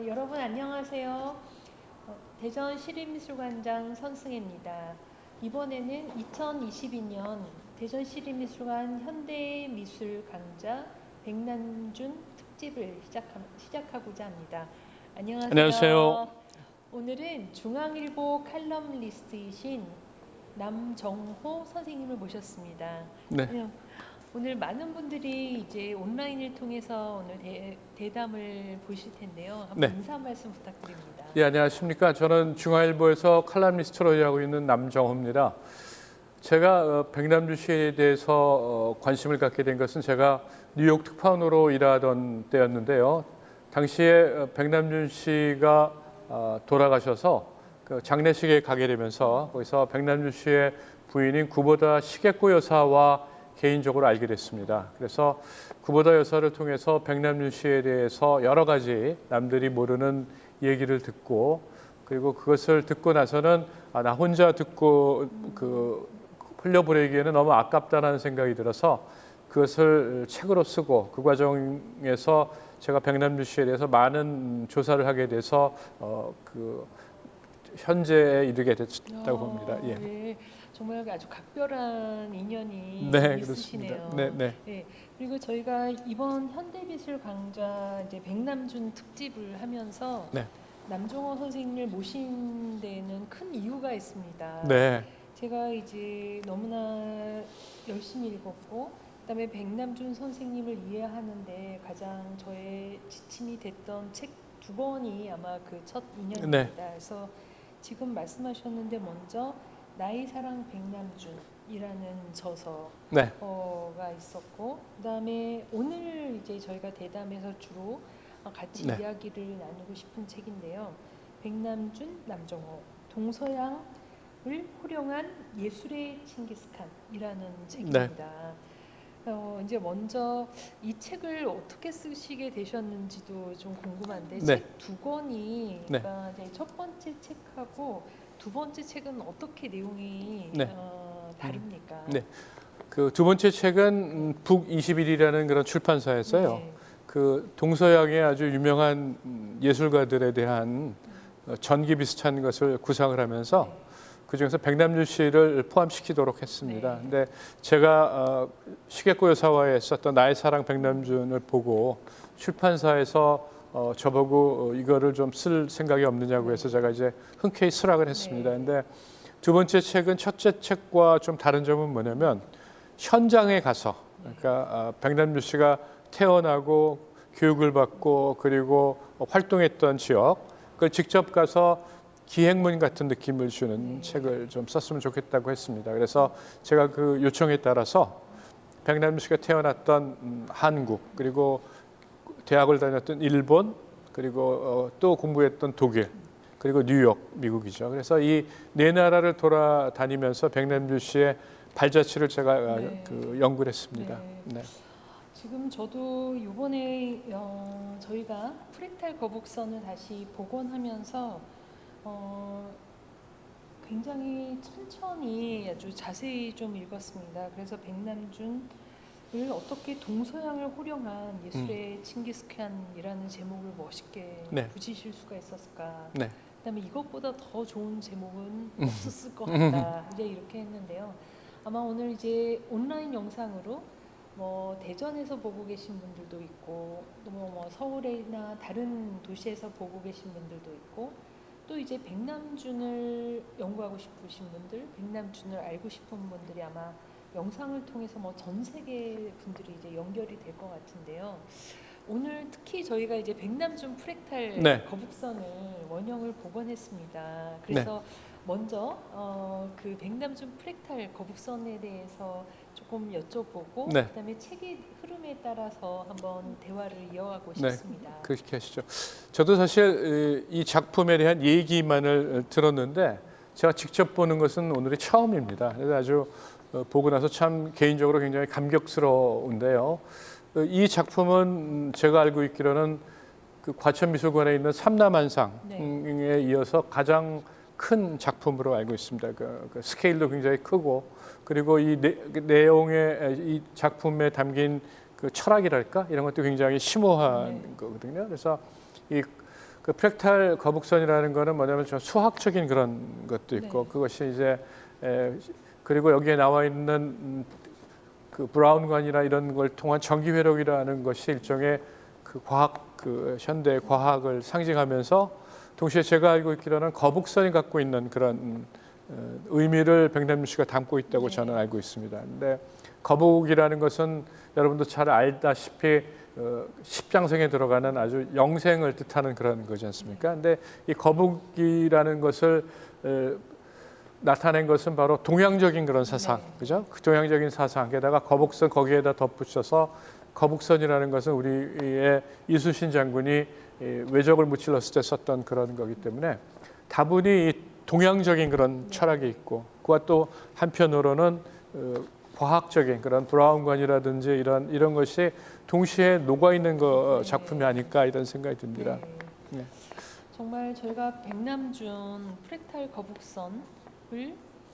여러분 안녕하세요. 대전 시립미술관장 선승혜입니다. 이번에는 2022년 대전 시립미술관 현대미술 강좌 백남준 특집을 시작하고자 합니다. 안녕하세요. 안녕하세요. 오늘은 중앙일보 칼럼니스트이신 남정호 선생님을 모셨습니다. 네. 오늘 많은 분들이 이제 온라인을 통해서 오늘 대담을 보실 텐데요. 한번 인사 말씀 부탁드립니다. 예, 안녕하십니까. 저는 중앙일보에서 칼럼니스트로 일하고 있는 남정호입니다. 제가 백남준 씨에 대해서 관심을 갖게 된 것은 제가 뉴욕 특파원으로 일하던 때였는데요. 당시에 백남준 씨가 돌아가셔서 그 장례식에 가게 되면서 거기서 백남준 씨의 부인인 구보다 시게코 여사와 개인적으로 알게 됐습니다. 그래서 구보다 여사를 통해서 백남준 씨에 대해서 여러 가지 남들이 모르는 얘기를 듣고, 그리고 그것을 듣고 나서는 나 혼자 듣고 흘려보내기에는 너무 아깝다는 생각이 들어서 그것을 책으로 쓰고, 그 과정에서 제가 백남준 씨에 대해서 많은 조사를 하게 돼서 현재에 이르게 됐다고 봅니다. 예. 네. 정말 아주 각별한 인연이 있으시네요. 네. 그리고 저희가 이번 현대미술 강좌 이제 백남준 특집을 하면서 남정호 선생님을 모신 데는 큰 이유가 있습니다. 네. 제가 이제 너무나 열심히 읽었고, 그다음에 백남준 선생님을 이해하는데 가장 저의 지침이 됐던 책 2권이 아마 그 첫 인연입니다. 그래서 지금 말씀하셨는데 먼저 나의 사랑 백남준이라는 저서가 있었고, 그다음에 오늘 이제 저희가 대담에서 주로 같이 이야기를 나누고 싶은 책인데요. 백남준, 남정호, 동서양을 호령한 예술의 칭기스칸이라는 책입니다. 이제 먼저 이 책을 어떻게 쓰시게 되셨는지도 좀 궁금한데, 책 2권이 그러니까 이제 첫 번째 책하고 두 번째 책은 어떻게 내용이 다릅니까? 그 두 번째 책은 북21이라는 그런 출판사에서요. 그 동서양의 아주 유명한 예술가들에 대한 전기 비슷한 것을 구상을 하면서 그중에서 백남준 씨를 포함시키도록 했습니다. 근데 제가 시게코 여사와의 썼던 나의 사랑 백남준을 보고 출판사에서 저보고 이거를 좀 쓸 생각이 없느냐고 해서 제가 이제 흔쾌히 수락을 했습니다. 근데 두 번째 책은 첫째 책과 좀 다른 점은 뭐냐면 현장에 가서, 그러니까 백남준 씨가 태어나고 교육을 받고 그리고 활동했던 지역, 그걸 직접 가서 기행문 같은 느낌을 주는 책을 좀 썼으면 좋겠다고 했습니다. 그래서 제가 그 요청에 따라서 백남준 씨가 태어났던 한국, 그리고 대학을 다녔던 일본, 그리고 또 공부했던 독일, 그리고 뉴욕, 미국이죠. 그래서 이 네 나라를 돌아다니면서 백남준 씨의 발자취를 제가 연구를 했습니다. 지금 저도 이번에 저희가 프랙탈 거북선을 다시 복원하면서 굉장히 천천히 아주 자세히 좀 읽었습니다. 그래서 백남준을 어떻게 동서양을 호령한 예술의 칭기스칸이라는 제목을 멋있게 붙이실 수가 있었을까? 그다음에 이것보다 더 좋은 제목은 없었을 것 같다. 이제 이렇게 했는데요. 아마 오늘 이제 온라인 영상으로 뭐 대전에서 보고 계신 분들도 있고, 또 뭐 서울이나 다른 도시에서 보고 계신 분들도 있고, 또 이제 백남준을 연구하고 싶으신 분들, 백남준을 알고 싶은 분들이 아마 영상을 통해서 뭐 전 세계 분들이 이제 연결이 될 것 같은데요. 오늘 특히 저희가 이제 백남준 프랙탈 거북선을 원형을 복원했습니다. 그래서 먼저 그 백남준 프랙탈 거북선에 대해서 조금 여쭤보고 그다음에 책의 흐름에 따라서 한번 대화를 이어가고 싶습니다. 그렇게 하시죠. 저도 사실 이 작품에 대한 얘기만을 들었는데 제가 직접 보는 것은 오늘이 처음입니다. 그래서 아주 보고 나서 참 개인적으로 굉장히 감격스러운데요. 이 작품은 제가 알고 있기로는 그 과천미술관에 있는 삼라만상에 이어서 가장 큰 작품으로 알고 있습니다. 그 스케일도 굉장히 크고, 그리고 이 내용의 이 작품에 담긴 그 철학이랄까 이런 것도 굉장히 심오한 거거든요. 그래서 이 그 프랙탈 거북선이라는 거는 뭐냐면 좀 수학적인 그런 것도 있고 네. 그것이 이제 그리고 여기에 나와 있는 그 브라운관이나 이런 걸 통한 전기 회로이라는 것이 일종의 그 과학 그 현대 과학을 상징하면서 동시에 제가 알고 있기로는 거북선이 갖고 있는 그런 의미를 백남준 씨가 담고 있다고 네. 저는 알고 있습니다. 근데 거북이라는 것은 여러분도 잘 알다시피 십장생에 들어가는 아주 영생을 뜻하는 그런 거지 않습니까? 근데 이 거북이라는 것을 나타낸 것은 바로 동양적인 그런 사상, 네. 그죠? 그 동양적인 사상, 게다가 거북선 거기에다 덧붙여서 거북선이라는 것은 우리의 이순신 장군이 외적을 무찔렀을 때 썼던 그런 거기 때문에 다분히 이 동양적인 그런 철학이 있고 그와 또 한편으로는 과학적인 그런 브라운관이라든지 이런 것이 동시에 녹아 있는 작품이 아닐까 이런 생각이 듭니다. 네. 네. 정말 저희가 백남준 프랙탈 거북선을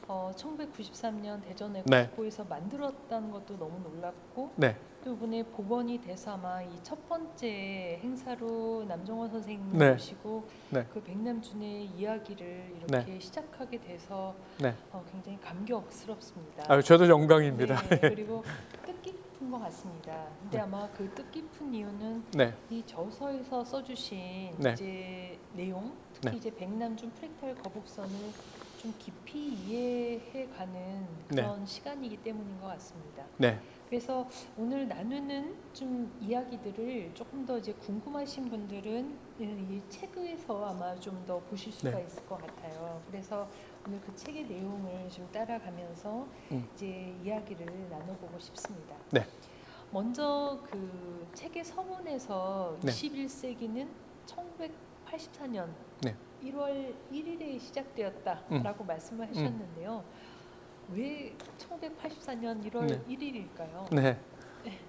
1993년 대전의 네. 국보에서 만들었다는 것도 너무 놀랍고 네, 또 이번에 복원이 돼서 아마 이 첫 번째 행사로 남정원 선생님 네. 모시고 네. 그 백남준의 이야기를 이렇게 시작하게 돼서 네. 굉장히 감격스럽습니다. 아유, 저도 영광입니다. 네, 그리고 뜻깊은 것 같습니다. 근데 아마 그 뜻깊은 이유는 네, 이 저서에서 써주신 네. 이제 내용, 특히 네. 이제 백남준 프랙탈 거북선을 좀 깊이 이해해가는 그런 시간이기 때문인 것 같습니다. 네, 그래서 오늘 나누는 좀 이야기들을 조금 더 이제 궁금하신 분들은 이 책에서 아마 좀 더 보실 수가 네. 있을 것 같아요. 그래서 오늘 그 책의 내용을 좀 따라가면서 이제 이야기를 나눠보고 싶습니다. 네. 먼저 그 책의 서문에서 네. 21세기는 1984년 네. 1월 1일에 시작되었다라고 말씀을 하셨는데요. 왜 1984년 1월 네. 1일일까요? 네.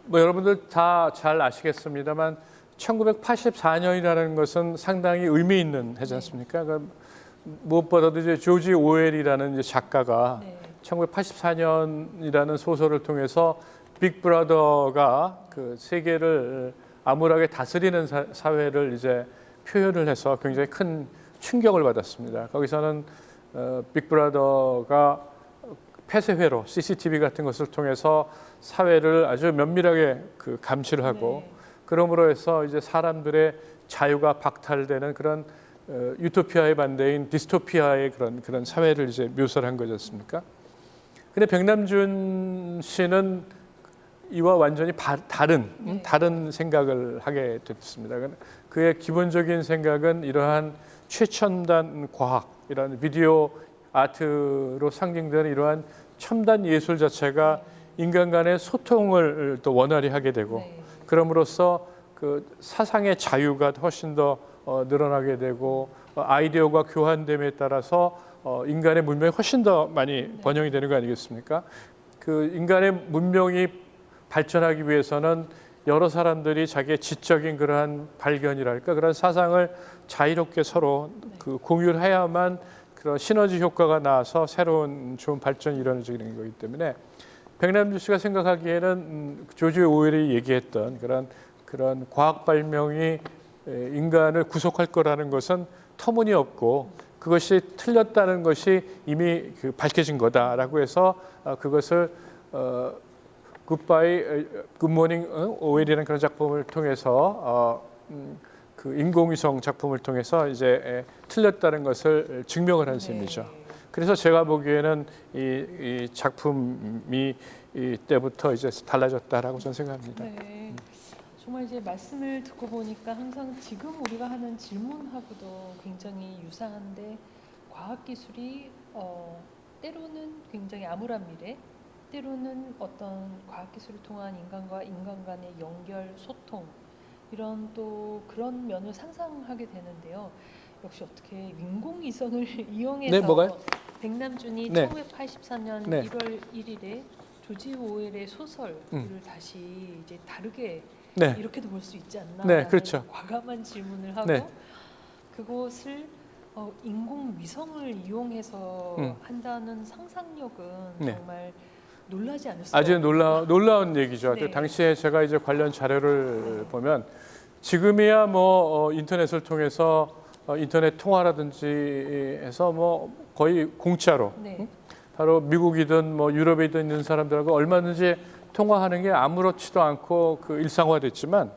뭐 여러분들 다 잘 아시겠습니다만 1984년이라는 것은 상당히 의미 있는 해지 않습니까? 그러니까 무엇보다도 이제 조지 오웰이라는 이제 작가가 네. 1984년이라는 소설을 통해서 빅브라더가 그 세계를 암울하게 다스리는 사회를 이제 표현을 해서 굉장히 큰 충격을 받았습니다. 거기서는 빅브라더가 폐쇄회로 CCTV 같은 것을 통해서 사회를 아주 면밀하게 그 감시를 하고 네. 그러므로 해서 이제 사람들의 자유가 박탈되는 그런 유토피아의 반대인 디스토피아의 그런 사회를 이제 묘사를 한 거지 않습니까? 근데 백남준 씨는 이와 완전히 다른 생각을 하게 됐습니다. 그의 기본적인 생각은 이러한 최첨단 과학, 이러한 비디오 아트로 상징되는 이러한 첨단 예술 자체가 인간 간의 소통을 또 원활히 하게 되고 네. 그럼으로써 그 사상의 자유가 훨씬 더 늘어나게 되고 아이디어가 교환됨에 따라서 인간의 문명이 훨씬 더 많이 번영이 되는 거 아니겠습니까? 그 인간의 문명이 발전하기 위해서는 여러 사람들이 자기의 지적인 그러한 발견이랄까 그런 사상을 자유롭게 서로 그 공유를 해야만 그런 시너지 효과가 나서 새로운 좋은 발전이 일어나는 거기 때문에 백남준 씨가 생각하기에는 조지 오웰이 얘기했던 그런 과학 발명이 인간을 구속할 거라는 것은 터무니없고 그것이 틀렸다는 것이 이미 그 밝혀진 거다라고 해서 그것을 굿모닝 오웰이라는 그런 작품을 통해서 그 인공위성 작품을 통해서 이제 틀렸다는 것을 증명을 한 셈이죠. 그래서 제가 보기에는 이 작품이 이때부터 이제 달라졌다라고 저는 생각합니다. 네. 정말 이제 말씀을 듣고 보니까 항상 지금 우리가 하는 질문하고도 굉장히 유사한데 과학기술이 때로는 굉장히 암울한 미래, 때로는 어떤 과학기술을 통한 인간과 인간 간의 연결, 소통 이런 또 그런 면을 상상하게 되는데요. 역시 어떻게 인공위성을 이용해서 네, 뭐가요? 백남준이 네. 1984년 네. 1월 1일에 조지 오웰의 소설을 다시 이제 다르게 네. 이렇게도 볼 수 있지 않나? 네, 그렇죠. 과감한 질문을 하고 네. 그것을 인공위성을 이용해서 한다는 상상력은 네. 정말 놀라지 않을 수가 아주 없어요. 놀라운 얘기죠. 네. 당시에 제가 이제 관련 자료를 보면 지금이야 뭐 인터넷을 통해서 인터넷 통화라든지 해서 뭐 거의 공짜로 네. 바로 미국이든 뭐 유럽이든 있는 사람들하고 얼마든지 통화하는 게 아무렇지도 않고 그 일상화됐지만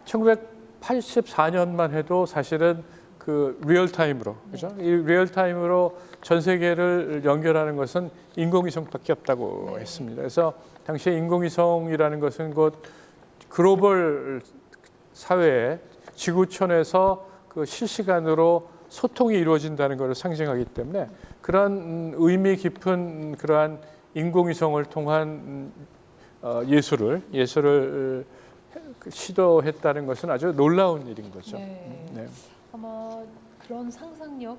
1984년만 해도 사실은 그 리얼타임으로 그죠? 이 리얼타임으로 전 세계를 연결하는 것은 인공위성밖에 없다고 네. 했습니다. 그래서 당시에 인공위성이라는 것은 곧 글로벌 사회에 지구촌에서 그 실시간으로 소통이 이루어진다는 것을 상징하기 때문에 그런 의미 깊은 그러한 인공위성을 통한 예술을 시도했다는 것은 아주 놀라운 일인 거죠. 네. 네. 아마 그런 상상력,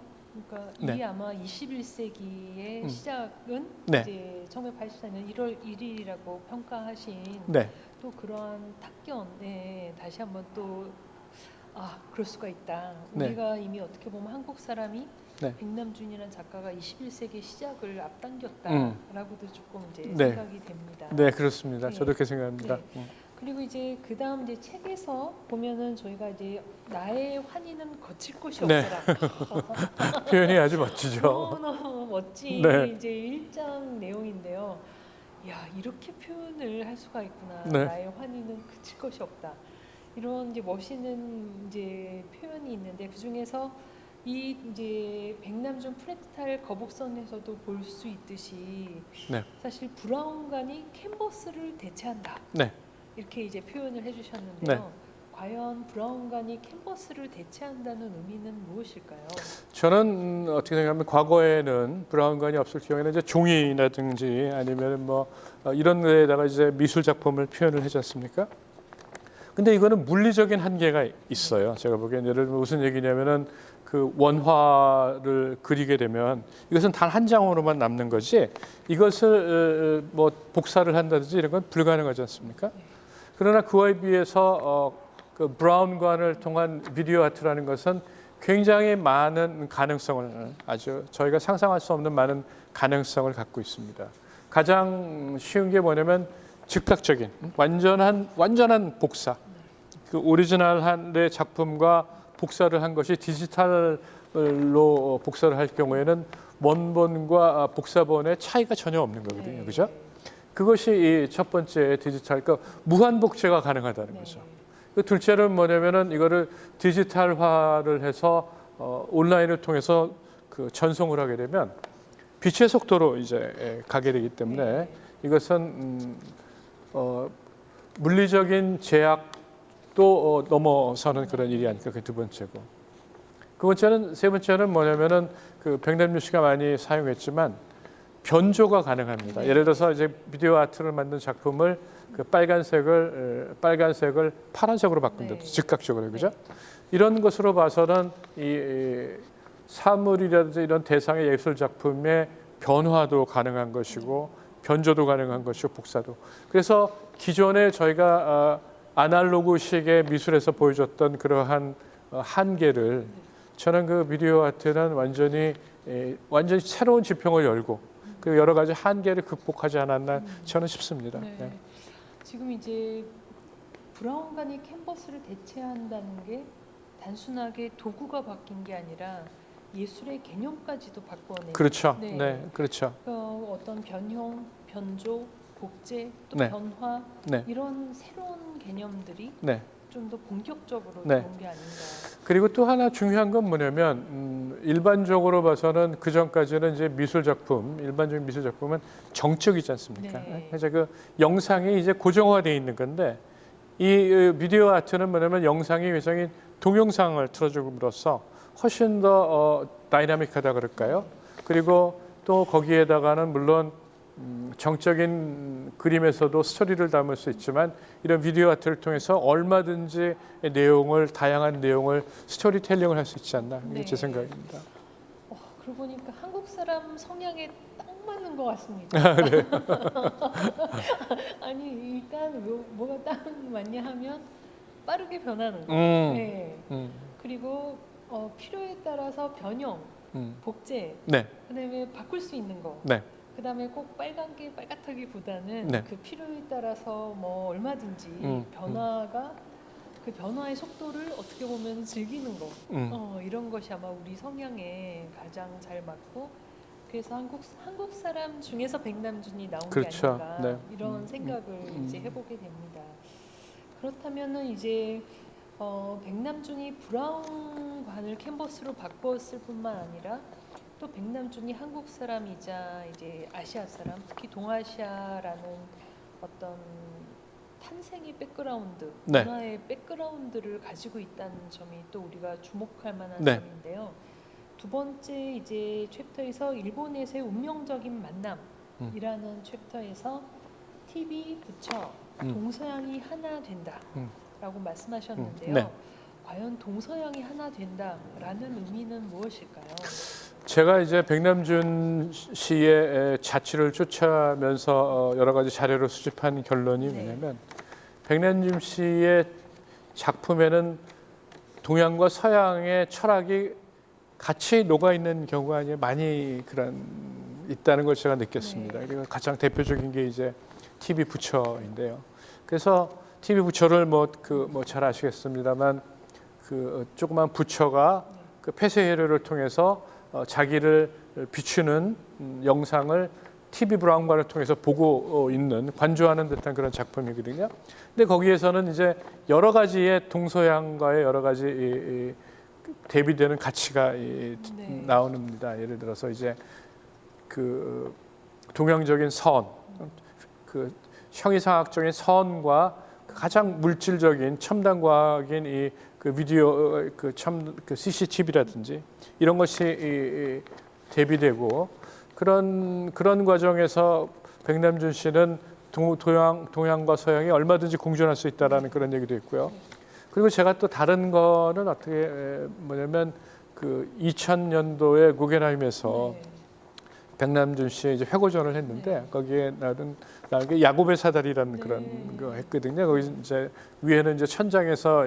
그러니까 네. 이게 아마 21세기의 시작은 네. 이제 1984년 1월 1일이라고 평가하신 네. 또 그러한 탁견에 다시 한번 또 그럴 수가 있다. 네. 우리가 이미 어떻게 보면 한국 사람이 네. 백남준이라는 작가가 21세기 시작을 앞당겼다라고도 조금 이제 네. 생각이 됩니다. 네, 그렇습니다. 네. 저도 그렇게 생각합니다. 네. 그리고 이제 그 다음 이제 책에서 보면은 저희가 이제 나의 환희는 거칠 곳이 네. 없더라. 표현이 아주 멋지죠. 너무너무 멋진 네. 이제 1장 내용인데요. 야, 이렇게 표현을 할 수가 있구나. 네. 나의 환희는 그칠 것이 없다. 이런 이제 멋있는 이제 표현이 있는데 그 중에서 이 이제 백남준 프랙탈 거북선에서도 볼 수 있듯이 네. 사실 브라운관이 캔버스를 대체한다. 네. 이렇게 이제 표현을 해주셨는데요. 네. 과연 브라운관이 캔버스를 대체한다는 의미는 무엇일까요? 저는 어떻게 생각하면 과거에는 브라운관이 없을 경우에는 이제 종이라든지 아니면 뭐 이런 데다가 이제 미술 작품을 표현을 하지 않습니까? 근데 이거는 물리적인 한계가 있어요. 제가 보기엔 예를 들면 무슨 얘기냐면은 그 원화를 그리게 되면 이것은 단 한 장으로만 남는 거지 이것을 뭐 복사를 한다든지 이런 건 불가능하지 않습니까? 그러나 그와에 비해서 그 브라운관을 통한 비디오 아트라는 것은 굉장히 많은 가능성을 아주 저희가 상상할 수 없는 많은 가능성을 갖고 있습니다. 가장 쉬운 게 뭐냐면 즉각적인 완전한 복사. 그 오리지널의 작품과 복사를 한 것이 디지털로 복사를 할 경우에는 원본과 복사본의 차이가 전혀 없는 거거든요. 네. 그죠? 그것이 이 첫 번째 디지털, 그러니까 무한 복제가 가능하다는 네. 거죠. 그 둘째는 뭐냐면은 이거를 디지털화를 해서 온라인을 통해서 그 전송을 하게 되면 빛의 속도로 이제 가게 되기 때문에 네. 이것은 물리적인 제약도 넘어서는 그런 일이 아닐까. 그 두 번째고. 세 번째는 뭐냐면은 그 백남준 씨가 많이 사용했지만 변조가 가능합니다. 네. 예를 들어서 이제 비디오 아트를 만든 작품을 그 빨간색을 파란색으로 바꾼다든지 네. 즉각적으로 그죠? 이런 것으로 봐서는 이 사물이라든지 이런 대상의 예술 작품의 변화도 가능한 것이고 변조도 가능한 것이고 복사도. 그래서 기존에 저희가 아날로그식의 미술에서 보여줬던 그러한 한계를 저는 그 비디오 아트는 완전히 새로운 지평을 열고 그 여러 가지 한계를 극복하지 않았나 저는 싶습니다. 네. 네. 지금 이제 브라운관이 캔버스를 대체한다는 게 단순하게 도구가 바뀐 게 아니라 예술의 개념까지도 바꿔내는. 그렇죠. 네. 네, 그렇죠. 어떤 변형, 변조, 복제, 또 네. 변화 네, 이런 새로운 개념들이 네. 좀 더 본격적으로 네. 들어온 게 아닌가. 그리고 또 하나 중요한 건 뭐냐면 일반적으로 봐서는 그 전까지는 이제 일반적인 미술 작품은 정적이지 않습니까? 네. 그래서 그 영상이 이제 고정화되어 있는 건데 이 비디오 아트는 뭐냐면 영상이 외장인 동영상을 틀어줌으로써 훨씬 더 다이나믹하다 그럴까요? 그리고 또 거기에다가는 물론 정적인 그림에서도 스토리를 담을 수 있지만 이런 비디오 아트를 통해서 얼마든지 다양한 내용을 스토리텔링을 할 수 있지 않나 이게 네. 제 생각입니다. 그러고 보니까 한국 사람 성향에 딱 맞는 것 같습니다. 네. 아니 일단 뭐가 딱 맞냐 하면 빠르게 변하는 거. 음. 네. 음. 그리고 필요에 따라서 변형, 복제, 네, 그다음에 바꿀 수 있는 거. 네, 그다음에 꼭 빨간 게 빨갛다기보다는 네. 그 필요에 따라서 뭐 얼마든지 음. 변화가 그 변화의 속도를 어떻게 보면 즐기는 거 이런 것이 아마 우리 성향에 가장 잘 맞고 그래서 한국 사람 중에서 백남준이 나온 그렇죠. 게 아닌가 네. 이런 생각을 이제 해보게 됩니다. 그렇다면은 이제 백남준이 브라운관을 캔버스로 바꾸었을 뿐만 아니라 또 백남준이 한국 사람이자 이제 아시아 사람, 특히 동아시아라는 어떤 탄생의 백그라운드, 네. 문화의 백그라운드를 가지고 있다는 점이 또 우리가 주목할 만한 네. 점인데요. 두 번째 이제 챕터에서 일본에서의 운명적인 만남이라는 챕터에서 TV 부처 동서양이 하나 된다라고 말씀하셨는데요. 네. 과연 동서양이 하나 된다라는 의미는 무엇일까요? 제가 이제 백남준 씨의 자취를 쫓아면서 여러 가지 자료를 수집한 결론이 네. 뭐냐면 백남준 씨의 작품에는 동양과 서양의 철학이 같이 녹아 있는 경우가 아니 많이 있다는 걸 제가 느꼈습니다. 네. 그리고 가장 대표적인 게 이제 TV 부처인데요. 그래서 TV 부처를 잘 아시겠습니다만 그 조그만 부처가 그 폐쇄회로를 통해서 자기를 비추는 영상을 TV 브라운관을 통해서 보고 있는 관조하는 듯한 그런 작품이거든요. 근데 거기에서는 이제 여러 가지의 동서양과의 여러 가지 대비되는 가치가 나옵니다. 예를 들어서 이제 그 동양적인 선, 그 형이상학적인 선과 가장 물질적인 첨단 과학인 그 비디오 그 CCTV라든지 이런 것이 대비되고 그런 과정에서 백남준 씨는 동양과 서양이 얼마든지 공존할 수 있다라는 그런 얘기도 있고요. 그리고 제가 또 다른 거는 어떻게 뭐냐면 그 2000년도에 구겐하임에서 백남준 씨의 이제 회고전을 했는데 거기에 나온 게 야곱의 사다리라는 그런 거 했거든요. 거기 이제 위에는 이제 천장에서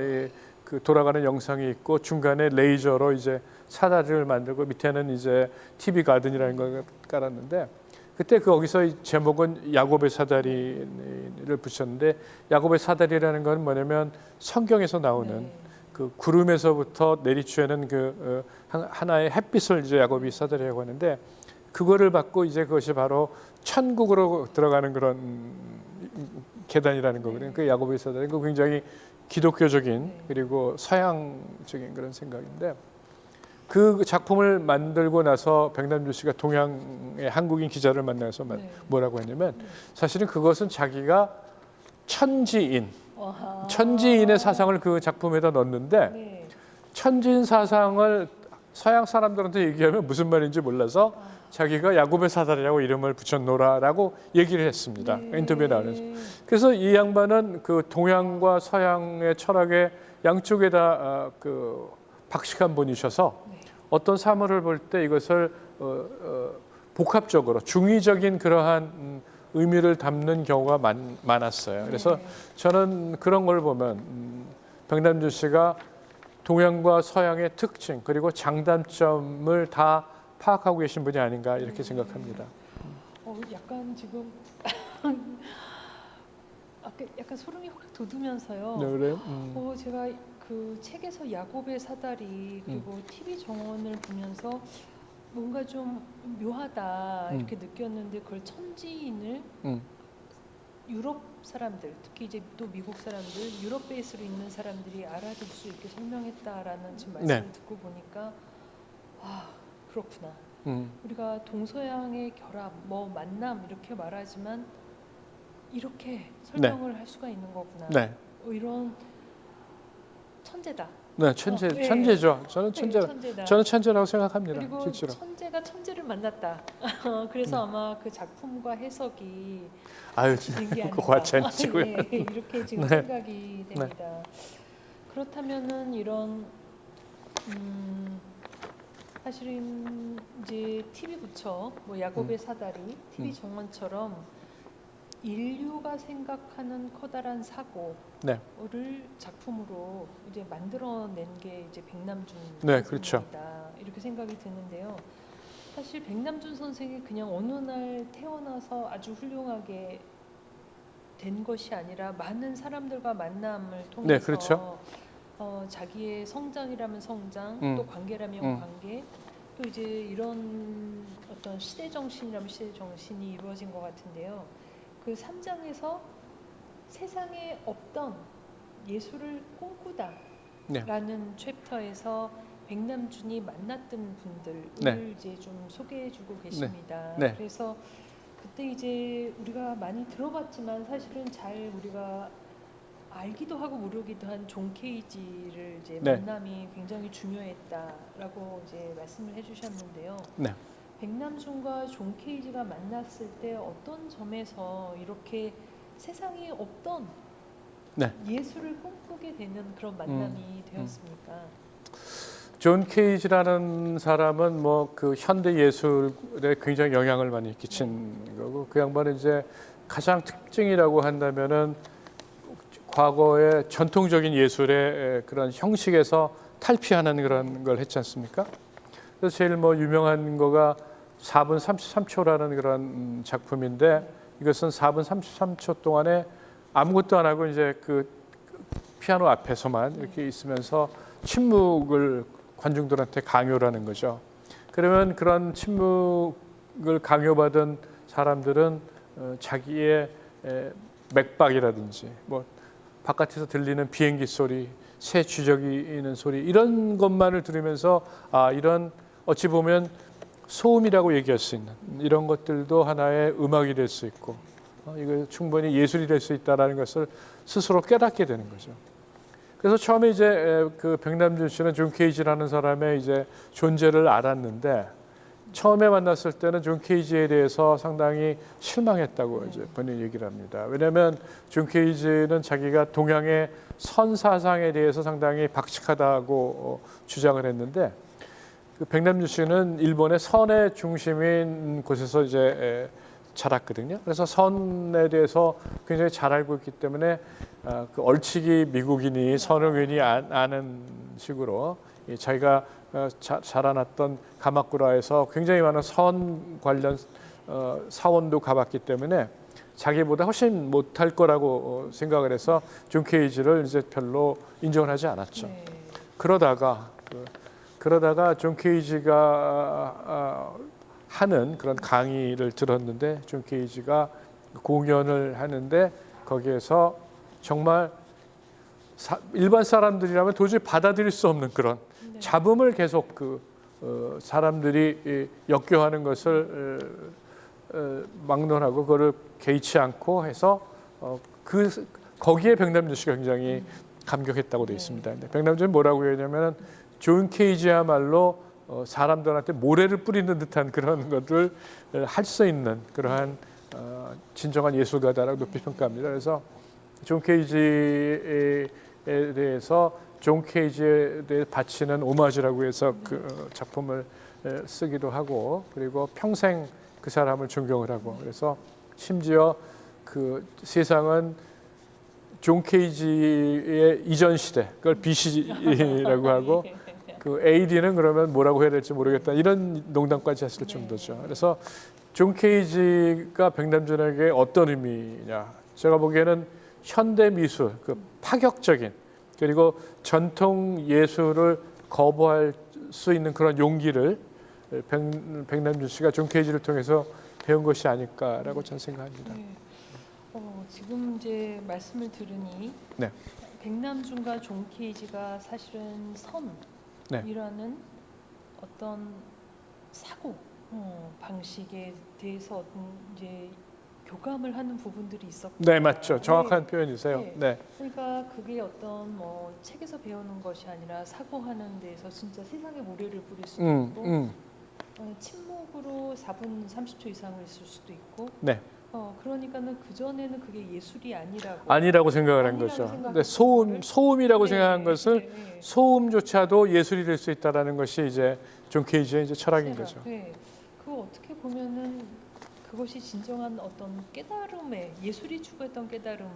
그 돌아가는 영상이 있고 중간에 레이저로 이제 사다리를 만들고 밑에는 이제 TV 가든이라는 걸 깔았는데 그때 거기서 제목은 야곱의 사다리를 붙였는데 야곱의 사다리라는 건 뭐냐면 성경에서 나오는 그 구름에서부터 내리쬐는 그 하나의 햇빛을 이제 야곱이 사다리라고 하는데 그거를 받고 이제 그것이 바로 천국으로 들어가는 그런 계단이라는 거거든요. 그 야곱의 사다리 그 굉장히 기독교적인 그리고 서양적인 그런 생각인데 그 작품을 만들고 나서 백남준 씨가 동양의 한국인 기자를 만나서 뭐라고 했냐면 사실은 그것은 자기가 천지인의 사상을 그 작품에다 넣었는데 천지인 사상을 서양 사람들한테 얘기하면 무슨 말인지 몰라서 자기가 야곱의 사다리라고 이름을 붙였노라라고 얘기를 했습니다. 인터뷰에 나오면서. 그래서 이 양반은 그 동양과 서양의 철학의 양쪽에다 그 박식한 분이셔서 어떤 사물을 볼 때 이것을 복합적으로 중의적인 그러한 의미를 담는 경우가 많았어요. 그래서 저는 그런 걸 보면 백남준 씨가 동양과 서양의 특징 그리고 장단점을 다 파악하고 계신 분이 아닌가 이렇게 생각합니다. 약간 지금 약간 소름이 확 돋으면서요. 네, 그래요? 제가 그 책에서 야곱의 사다리 그리고 TV 정원을 보면서 뭔가 좀 묘하다 이렇게 느꼈는데 그걸 천지인을 유럽 사람들 특히 이제 또 미국 사람들 유럽 베이스로 있는 사람들이 알아들 수 있게 설명했다라는 지금 말씀을 듣고 보니까 그렇구나. 우리가 동서양의 결합, 만남 이렇게 말하지만 이렇게 설명을 할 수가 있는 거구나. 이런 천재다. 네, 천재죠. 저는 천재다. 저는 천재라고 생각합니다. 그리고 실제로. 천재가 천재를 만났다. 그래서 아마 그 작품과 해석이 되는 게 아닌가. 과찬이고요. 이렇게 지금 생각이 됩니다. 그렇다면은 이런 사실은 이제 TV 부처, 야곱의 사다리, TV 정원처럼 인류가 생각하는 커다란 사고를 작품으로 이제 만들어낸 게 이제 백남준 선생입니다. 그렇죠. 이렇게 생각이 드는데요. 사실 백남준 선생이 그냥 어느 날 태어나서 아주 훌륭하게 된 것이 아니라 많은 사람들과 만남을 통해서 네, 그렇죠. 자기의 성장이라면 성장, 또 관계라면 관계, 또 이제 이런 어떤 시대 정신이라면 시대 정신이 이루어진 것 같은데요. 그 3장에서 세상에 없던 예수를 꿈꾸다라는 네. 챕터에서 백남준이 만났던 분들을 네. 이제 좀 소개해주고 계십니다. 네. 그래서 그때 이제 우리가 많이 들어봤지만 사실은 잘 우리가 알기도 하고 모르기도 한 존 케이지를 이제 네. 만남이 굉장히 중요했다라고 이제 말씀을 해주셨는데요. 네. 백남준과 존 케이지가 만났을 때 어떤 점에서 이렇게 세상에 없던 네. 예술을 꿈꾸게 되는 그런 만남이 되었습니까? 존 케이지라는 사람은 뭐 그 현대 예술에 굉장히 영향을 많이 끼친 거고, 그 양반은 이제 가장 특징이라고 한다면은 과거의 전통적인 예술의 그런 형식에서 탈피하는 그런 걸 했지 않습니까? 그래서 제일 뭐 유명한 거가 4분 33초라는 그런 작품인데, 이것은 4분 33초 동안에 아무것도 안 하고 이제 그 피아노 앞에서만 이렇게 있으면서 침묵을 관중들한테 강요를 하는 거죠. 그러면 그런 침묵을 강요받은 사람들은 자기의 맥박이라든지 뭐 바깥에서 들리는 비행기 소리, 새 쥐저귀는 소리, 이런 것만을 들으면서 이런 어찌 보면 소음이라고 얘기할 수 있는 이런 것들도 하나의 음악이 될 수 있고, 이거 충분히 예술이 될 수 있다라는 것을 스스로 깨닫게 되는 거죠. 그래서 처음에 이제 그 백남준 씨는 존 케이지라는 사람의 이제 존재를 알았는데, 처음에 만났을 때는 존 케이지에 대해서 상당히 실망했다고 이제 본인이 얘기를 합니다. 왜냐하면 존 케이지는 자기가 동양의 선 사상에 대해서 상당히 박식하다고 주장을 했는데, 그 백남준 씨는 일본의 선의 중심인 곳에서 이제 자랐거든요. 그래서 선에 대해서 굉장히 잘 알고 있기 때문에 그 얼치기 미국인이 선을 괜히 아는 식으로 자기가 자라났던 가마쿠라에서 굉장히 많은 선 관련 사원도 가봤기 때문에 자기보다 훨씬 못할 거라고 생각을 해서 존 케이지를 이제 별로 인정을 하지 않았죠. 네. 그러다가 존 케이지가 하는 그런 강의를 들었는데, 존 케이지가 공연을 하는데 거기에서 정말 일반 사람들이라면 도저히 받아들일 수 없는 그런 잡음을 계속 사람들이 역겨워하는 것을 막론하고 그거를 개의치 않고 해서 거기에 백남준 씨가 굉장히 감격했다고 되어 있습니다. 근데 백남준이 뭐라고 했냐면, 존 케이지야말로 사람들한테 모래를 뿌리는 듯한 그런 것을 할 수 있는 그러한 진정한 예술가다라고 높이 평가합니다. 그래서 존 케이지에 대해서 존 케이지에 대해 바치는 오마주라고 해서 그 작품을 쓰기도 하고, 그리고 평생 그 사람을 존경을 하고, 그래서 심지어 그 세상은 존 케이지의 이전 시대, 그걸 BC라고 하고, 그 AD는 그러면 뭐라고 해야 될지 모르겠다, 이런 농담까지 했을 정도죠. 그래서 존 케이지가 백남준에게 어떤 의미냐, 제가 보기에는 현대 미술, 그 파격적인, 그리고 전통 예술을 거부할 수 있는 그런 용기를 백남준 씨가 존 케이지를 통해서 배운 것이 아닐까라고 저는 생각합니다. 네. 지금 이제 말씀을 들으니 네. 백남준과 존 케이지가 사실은 선이라는 어떤 사고 방식에 대해서 어떤 이제 교감을 하는 부분들이 있었고. 네, 맞죠. 정확한 표현이세요. 네. 그러니까 그게 어떤 뭐 책에서 배우는 것이 아니라 사고하는 데서 진짜 세상에 모래를 뿌릴 수도 있고, 침묵으로 4분 30초 이상을 있을 수도 있고. 네. 그러니까는 그 전에는 그게 예술이 아니라고 생각을 한 거죠. 근데 소음이라고 생각한 것을 소음조차도 예술이 될 수 있다라는 것이 이제 존 케이지의 이제 철학인 거죠. 네. 그 어떻게 보면은 그것이 진정한 어떤 깨달음에, 예술이 추구했던 깨달음에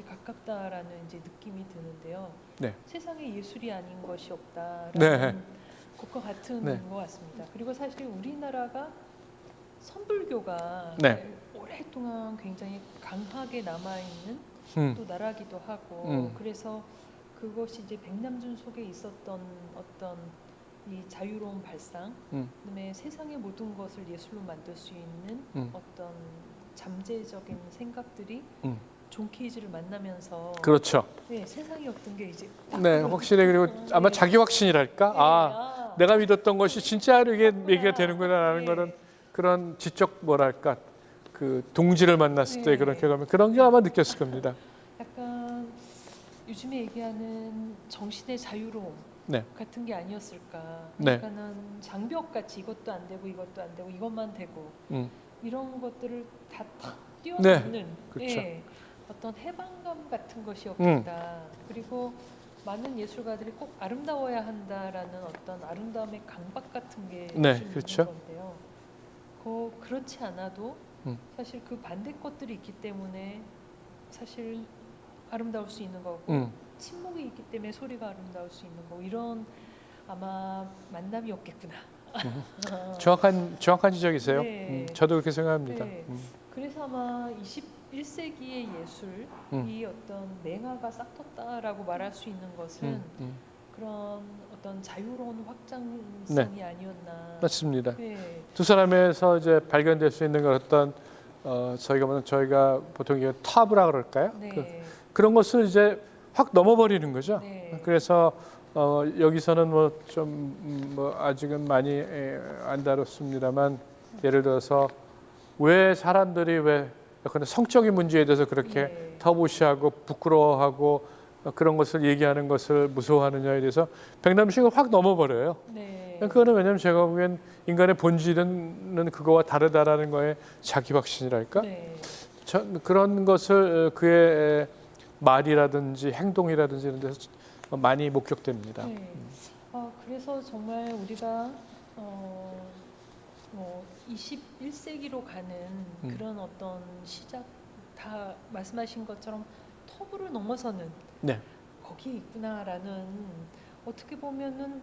가깝다라는 이제 느낌이 드는데요. 네. 세상에 예술이 아닌 것이 없다라는 네. 것과 같은 네. 것 같습니다. 그리고 사실 우리나라가 선불교가 네. 오랫동안 굉장히 강하게 남아 있는 또 나라기도 하고 그래서 그것이 이제 백남준 속에 있었던 어떤 이 자유로운 발상, 그다음에 세상의 모든 것을 예술로 만들 수 있는 어떤 잠재적인 생각들이 존 케이지를 만나면서 그렇죠. 네, 세상이 어떤 게 이제 딱 네, 확실히 그리고 아마 네. 자기 확신이랄까? 네, 아, 내가 믿었던 것이 진짜로 이게 얘기가 되는구나라는 네. 거는 그런 지적 뭐랄까 그 동지를 만났을 때 네. 그런 경험 그런 게 아마 느꼈을 겁니다. 약간 요즘에 얘기하는 정신의 자유로움 네. 같은 게 아니었을까. 네. 그러니까는 장벽 같이 이것도 안 되고 이것도 안 되고 이것만 되고 이런 것들을 다 뛰어넘는 그렇죠. 예, 어떤 해방감 같은 것이었겠다. 그리고 많은 예술가들이 꼭 아름다워야 한다라는 어떤 아름다움의 강박 같은 게 네, 좀 그렇죠. 있는 건데요. 그렇지 않아도 사실 그 반대 것들이 있기 때문에 사실 아름다울 수 있는 거고 침묵이 있기 때문에 소리가 아름다울 수 있는 거고 이런 아마 만남이었겠구나. 정확한 지적이세요. 네. 저도 그렇게 생각합니다. 네. 그래서 아마 21세기의 예술이 어떤 맹아가 싹텄다라고 말할 수 있는 것은 그런 어떤 자유로운 확장성이 아니었나. 맞습니다. 네. 두 사람에서 이제 발견될 수 있는 그런 어떤 저희가 보통 이게 탑이라 그럴까요? 네. 그런 것을 이제 확 넘어버리는 거죠. 네. 그래서 여기서는 뭐 좀 뭐 아직은 많이 안 다뤘습니다만 예를 들어서 왜 사람들이 왜 약간 성적인 문제에 대해서 그렇게 네. 터부시하고 부끄러워하고 그런 것을 얘기하는 것을 무서워하느냐에 대해서 백남식을 확 넘어버려요. 네. 그거는 왜냐하면 제가 보기엔 인간의 본질은 그거와 다르다라는 거에 자기 확신이랄까? 네. 그런 것을 그의 말이라든지 행동이라든지 이런 데서 많이 목격됩니다. 네. 그래서 정말 우리가 21세기로 가는 그런 어떤 시작 다 말씀하신 것처럼 터부를 넘어서는 네, 거기에 있구나라는 어떻게 보면은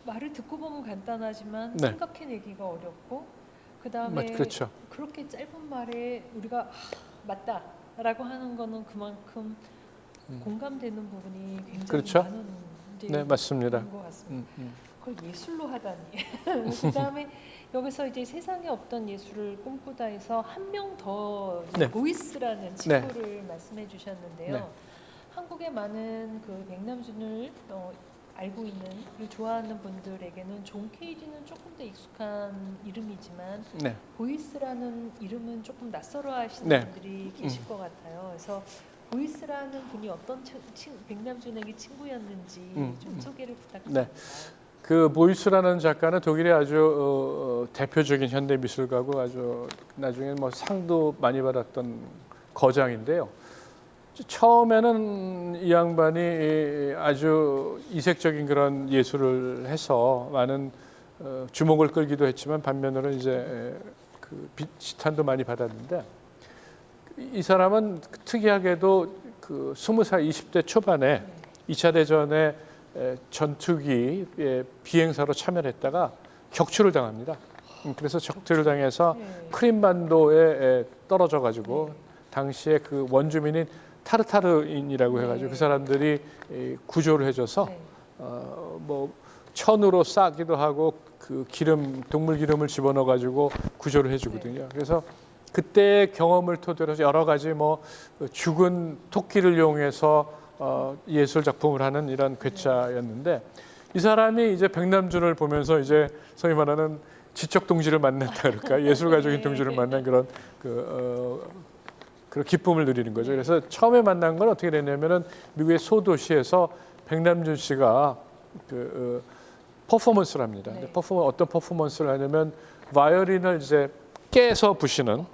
말을 듣고 보면 간단하지만 네. 생각해내기가 어렵고 그 다음에 그렇죠. 그렇게 짧은 말에 우리가 맞다라고 하는 거는 그만큼 공감되는 부분이 굉장히 그렇죠. 많은 네, 맞습니다. 것 같습니다. 그걸 예술로 하다니. 그 다음에 여기서 이제 세상에 없던 예술을 꿈꾸다 해서 한 명 더 네. 보이스라는 친구를 말씀해 주셨는데요. 네. 한국의 많은 그 백남준을 알고 있는 그리고 좋아하는 분들에게는 존 케이지는 조금 더 익숙한 이름이지만 네. 보이스라는 이름은 조금 낯설어하시는 네. 분들이 계실 것 같아요. 그래서 보이스라는 분이 어떤 백남준에게 친구였는지 좀 소개를 부탁드립니다. 네. 그 보이스라는 작가는 독일의 아주 대표적인 현대 미술가고 아주 나중에 뭐 상도 많이 받았던 거장인데요. 처음에는 이 양반이 아주 이색적인 그런 예술을 해서 많은 주목을 끌기도 했지만 반면으로 이제 그 비탄도 많이 받았는데 이 사람은 특이하게도 그 20살 20대 초반에 2차 대전에 전투기의 비행사로 참여했다가 격추를 당합니다. 그래서 적투를 당해서 크림반도에 떨어져 가지고 당시에 그 원주민인 타르타르인이라고 해가지고 그 사람들이 구조를 해줘서 뭐 천으로 싸기도 하고 그 동물 기름을 집어넣어 가지고 구조를 해주거든요. 그래서 그때의 경험을 토대로 해서 여러 가지 뭐 죽은 토끼를 이용해서 예술 작품을 하는 이런 괴짜였는데 이 사람이 이제 백남준을 보면서 이제 소위 말하는 지적 동지를 만났다 그럴까 예술가적인 동지를 만난 그런 그런 기쁨을 누리는 거죠. 그래서 처음에 만난 건 어떻게 됐냐면은 미국의 소도시에서 백남준 씨가 그 퍼포먼스를 합니다. 근데 어떤 퍼포먼스를 하냐면 바이올린을 이제 깨서 부시는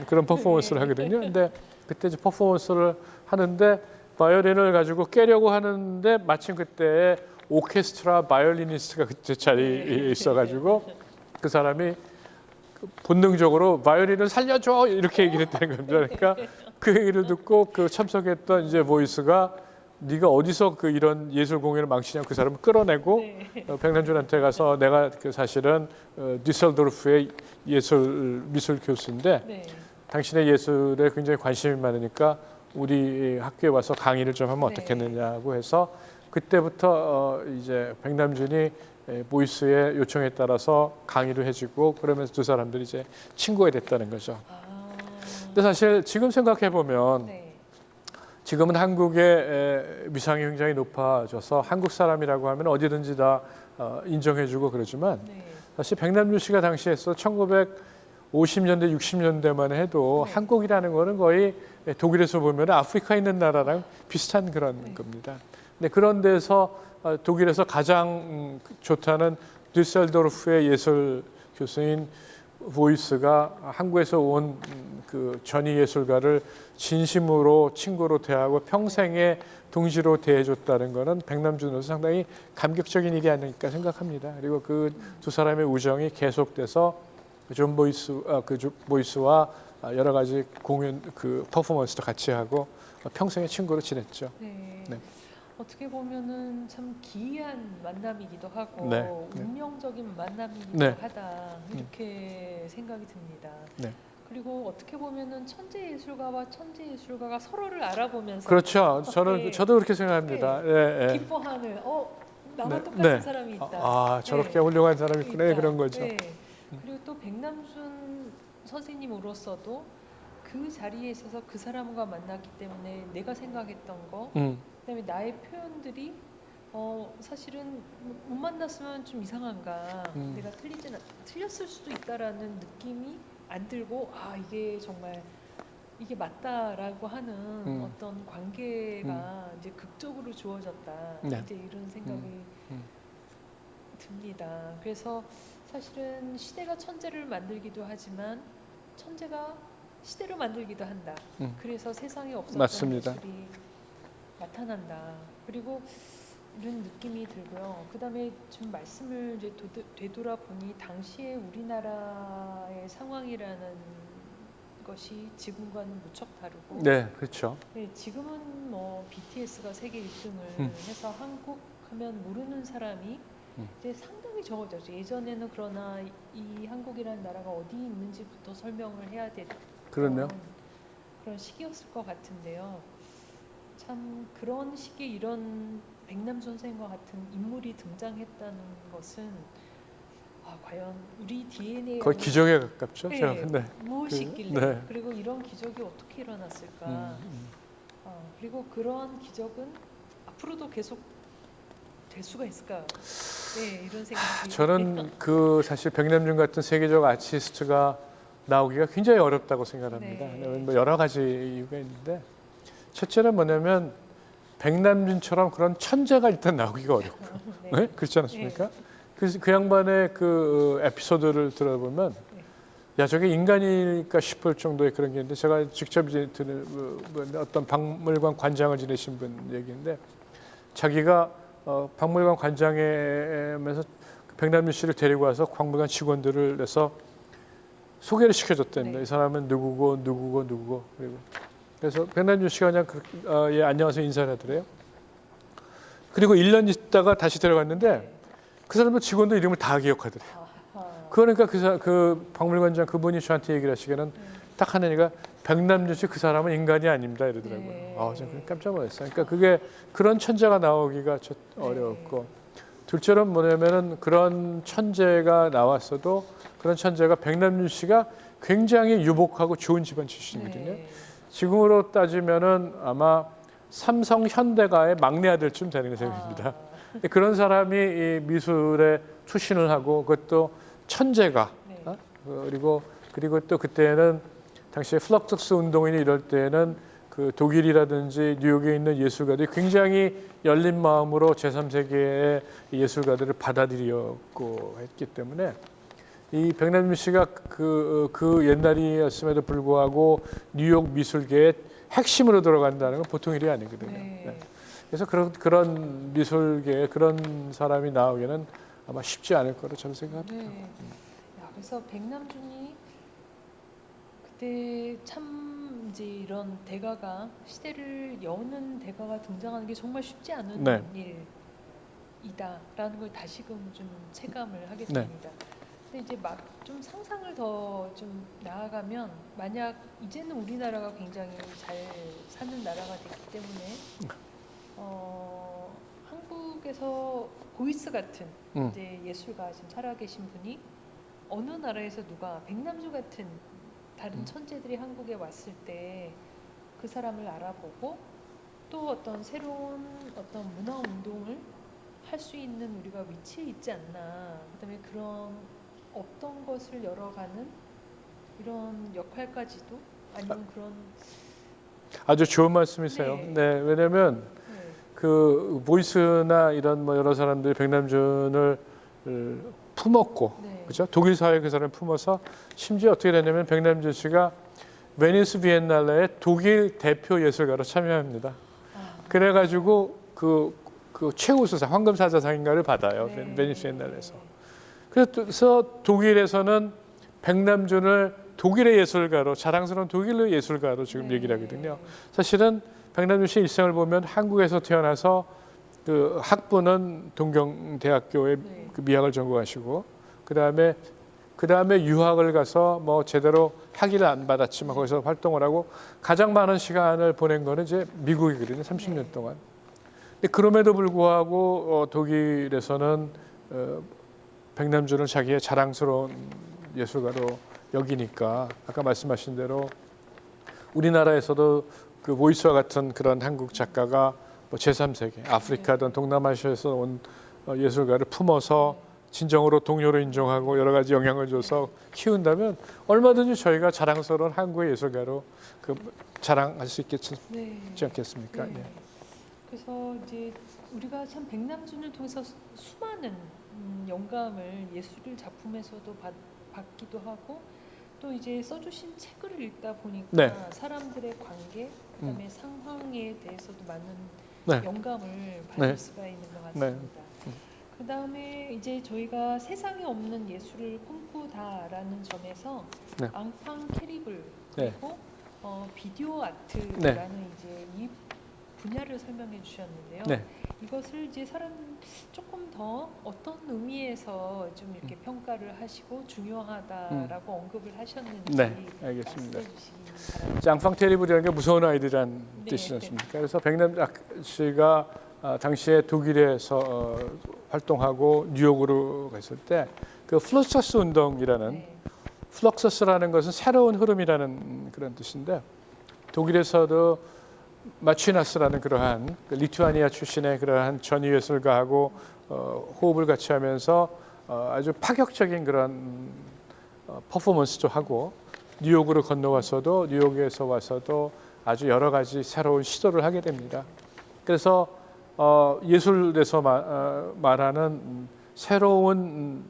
그런 퍼포먼스를 하거든요. 근데 그때 이제 퍼포먼스를 하는데 바이올린을 가지고 깨려고 하는데 마침 그때 오케스트라 바이올리니스트가 그때 자리에 있어가지고 그 사람이 본능적으로 바이올린을 살려줘 이렇게 얘기를 했다는 겁니다. 그러니까 그 얘기를 듣고 그 참석했던 이제 보이스가 네가 어디서 그 이런 예술 공연을 망치냐고 그 사람을 끌어내고 네. 백남준한테 가서 내가 그 사실은 düsseldorf의 미술 교수인데 네. 당신의 예술에 굉장히 관심이 많으니까 우리 학교에 와서 강의를 좀 하면 네. 어떻겠느냐고 해서 그때부터 이제 백남준이 보이스의 요청에 따라서 강의를 해주고 그러면서 두 사람들이 이제 친구가 됐다는 거죠. 아. 근데 사실 지금 생각해 보면 네. 지금은 한국의 위상이 굉장히 높아져서 한국 사람이라고 하면 어디든지 다 인정해주고 그러지만 네. 사실 백남준 씨가 당시에 서 1950년대, 60년대만 해도 네. 한국이라는 거는 거의 독일에서 보면 아프리카 있는 나라랑 비슷한 그런 네. 겁니다. 근데 그런 데서 독일에서 가장 좋다는 düsseldorf의 예술 교수인 보이스가 한국에서 온 그 전위 예술가를 진심으로 친구로 대하고 평생의 동지로 대해줬다는 것은 백남준으로서 상당히 감격적인 일이 아닐까 생각합니다. 그리고 그 두 사람의 우정이 계속돼서 존 보이스와 여러 가지 공연 그 퍼포먼스도 같이 하고 평생의 친구로 지냈죠. 네. 네. 어떻게 보면은 참 기이한 만남이기도 하고 네. 네. 운명적인 만남이기도 네. 하다 이렇게 생각이 듭니다. 네. 그리고 어떻게 보면은 천재 예술가와 천재 예술가가 서로를 알아보면서 그렇죠. 네. 저도 그렇게 생각합니다. 예, 예. 기뻐하는 나와 네. 똑같은 네. 사람이 있다. 아, 저렇게 네. 훌륭한 사람이 있구나 있다. 그런 거죠. 네. 그리고 또 백남준 선생님으로서도 그 자리에 있어서 그 사람과 만났기 때문에 내가 생각했던 거, 그다음에 나의 표현들이 사실은 못 만났으면 좀 이상한가, 내가 틀렸을 수도 있다라는 느낌이 안 들고 이게 정말 이게 맞다라고 하는 어떤 관계가 이제 극적으로 주어졌다. 네. 이제 이런 생각이 듭니다. 그래서 사실은 시대가 천재를 만들기도 하지만 천재가 시대를 만들기도 한다. 그래서 세상에 없었던 맞습니다. 예술이 나타난다. 그리고 이런 느낌이 들고요. 그다음에 좀 말씀을 이제 되돌아보니 당시에 우리나라의 상황이라는 것이 지금과는 무척 다르고 네, 그렇죠. 네, 지금은 뭐 BTS가 세계 1등을 해서 한국 하면 모르는 사람이 이제 상당히 적어졌죠. 예전에는 그러나 이 한국이라는 나라가 어디 있는지부터 설명을 해야 됐던 그렇네요. 그런 시기였을 것 같은데요. 참 그런 시기에 이런 백남준 선생과 같은 인물이 등장했다는 것은 과연 우리 DNA에 거의 기적에 가깝죠. 네, 제가 근데 무엇이 있길래 네. 그리고 이런 기적이 어떻게 일어났을까? 그리고 그런 기적은 앞으로도 계속 될 수가 있을까? 네, 이런 생각이 저는 그 사실 백남준 같은 세계적 아티스트가 나오기가 굉장히 어렵다고 생각합니다. 네. 뭐 여러 가지 이유가 있는데 첫째는 뭐냐면 백남준처럼 그런 천재가 일단 나오기가 어렵고 네. 네? 그렇지 않습니까? 그래서 그 양반의 그 에피소드를 들어보면 야 저게 인간일까 싶을 정도의 그런 게 있는데 제가 직접 이제 들은 어떤 박물관 관장을 지내신 분 얘기인데 자기가 박물관 관장에면서 백남준 씨를 데리고 와서 박물관 직원들을 해서 소개를 시켜줬답니다. 네. 이 사람은 누구고 그리고 그래서 백남준 씨가 그냥 예 안녕하세요 인사를 하더래요. 그리고 1년 있다가 다시 들어갔는데 그 사람도 직원도 이름을 다 기억하더래요. 그러니까 그 박물관장 그분이 저한테 얘기를 하시기에는 딱 하나니까 백남준 씨 그 사람은 인간이 아닙니다 이러더라고요. 네. 제가 깜짝 놀랐어요. 그러니까 그게 그런 천재가 나오기가 어려웠고 둘째는 뭐냐면은 그런 천재가 나왔어도 그런 천재가 백남준 씨가 굉장히 유복하고 좋은 집안 출신이거든요. 네. 지금으로 따지면은 아마 삼성 현대가의 막내 아들쯤 되는 셈입니다. 그런 사람이 이 미술에 투신을 하고 그것도 천재가 네. 그리고 또 그때는 당시에 플럭스 운동인이 이럴 때는 그 독일이라든지 뉴욕에 있는 예술가들이 굉장히 열린 마음으로 제3세계의 예술가들을 받아들였고 했기 때문에 이 백남준 씨가 그 옛날이었음에도 불구하고 뉴욕 미술계의 핵심으로 들어간다는 건 보통 일이 아니거든요. 네. 네. 그래서 그런 미술계에 그런 사람이 나오기는 아마 쉽지 않을 거로 저는 생각합니다. 네. 그래서 백남준이 그때 참 이제 이런 대가가 시대를 여는 대가가 등장하는 게 정말 쉽지 않은 네. 일이다라는 걸 다시금 좀 체감을 하게 됩니다. 근데 이제 막 좀 상상을 더 좀 나아가면 만약 이제는 우리나라가 굉장히 잘 사는 나라가 됐기 때문에 한국에서 보이스 같은 이제 예술가 지금 살아계신 분이 어느 나라에서 누가 백남주 같은 다른 천재들이 한국에 왔을 때 그 사람을 알아보고 또 어떤 새로운 어떤 문화 운동을 할 수 있는 우리가 위치에 있지 않나. 그다음에 그런 없던 것을 열어가는 이런 역할까지도 아니면 그런 아주 좋은 말씀이세요. 네. 네, 왜냐하면 네. 그 보이스나 이런 뭐 여러 사람들이 백남준을 품었고, 네. 그죠? 독일 사회 그 사람을 품어서 심지어 어떻게 됐냐면 백남준 씨가 베니스 비엔날레의 독일 대표 예술가로 참여합니다. 그래가지고 그 최우수상 황금사자상인가를 받아요. 네. 베니스 비엔날레에서. 그래서 독일에서는 백남준을 독일의 예술가로 자랑스러운 독일의 예술가로 지금 네. 얘기를 하거든요. 사실은 백남준 씨 일생을 보면 한국에서 태어나서 그 학부는 동경대학교에 네. 그 미학을 전공하시고 그다음에 유학을 가서 뭐 제대로 학위를 안 받았지만 거기서 활동을 하고 가장 많은 시간을 보낸 거는 이제 미국이거든요. 30년 동안. 근데 그럼에도 불구하고 독일에서는 백남준을 자기의 자랑스러운 예술가로 여기니까 아까 말씀하신 대로 우리나라에서도 그 보이스와 같은 그런 한국 작가가 뭐 제3세계 아프리카든 동남아시아에서 온 예술가를 품어서 진정으로 동료로 인정하고 여러 가지 영향을 줘서 키운다면 얼마든지 저희가 자랑스러운 한국의 예술가로 그 자랑할 수 있지 않겠습니까? 네. 그래서 이제 우리가 참 백남준을 통해서 수많은 영감을 예술 작품에서도 받기도 하고 또 이제 써주신 책을 읽다 보니까 네. 사람들의 관계 그다음에 상황에 대해서도 많은 네. 영감을 받을 네. 수가 있는 것 같습니다. 그다음에 이제 저희가 세상에 없는 예술을 꿈꾸다라는 점에서 네. 앙팡 캐리블 네. 그리고 비디오 아트라는 네. 이제 이 분야를 설명해 주셨는데요. 네. 이것을 이제 조금 더 어떤 의미에서 좀 이렇게 평가를 하시고 중요하다라고 언급을 하셨는지 네, 알겠습니다. 말씀해 주시기 바랍니다. 짱팡 테리블이라는 게 무서운 아이들이란 네. 뜻이지 않습니까? 그래서 백남준 씨가 당시에 독일에서 활동하고 뉴욕으로 갔을 때 그 플럭서스 운동이라는 네. 플럭서스라는 것은 새로운 흐름이라는 그런 뜻인데 독일에서도 마취나스라는 그러한 리투아니아 출신의 그러한 전위 예술가하고 호흡을 같이 하면서 아주 파격적인 그런 퍼포먼스도 하고 뉴욕으로 건너와서도 뉴욕에서 와서도 아주 여러 가지 새로운 시도를 하게 됩니다. 그래서 예술에서 말하는 새로운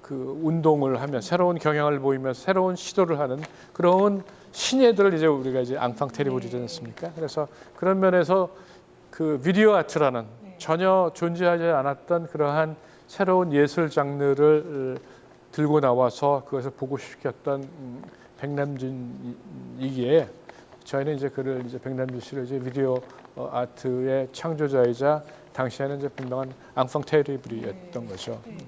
그 운동을 하면 새로운 경향을 보이면서 새로운 시도를 하는 그런 신예들을 이제 우리가 이제 앙팡 테리블이지 않습니까? 그래서 그런 면에서 그 비디오 아트라는 전혀 존재하지 않았던 그러한 새로운 예술 장르를 들고 나와서 그것을 보고시켰던 백남준이기에 저희는 이제 그를 이제 백남준 씨를 이제 비디오 아트의 창조자이자 당시에는 이제 분명한 앙팡 테리블이었던 거죠. 네.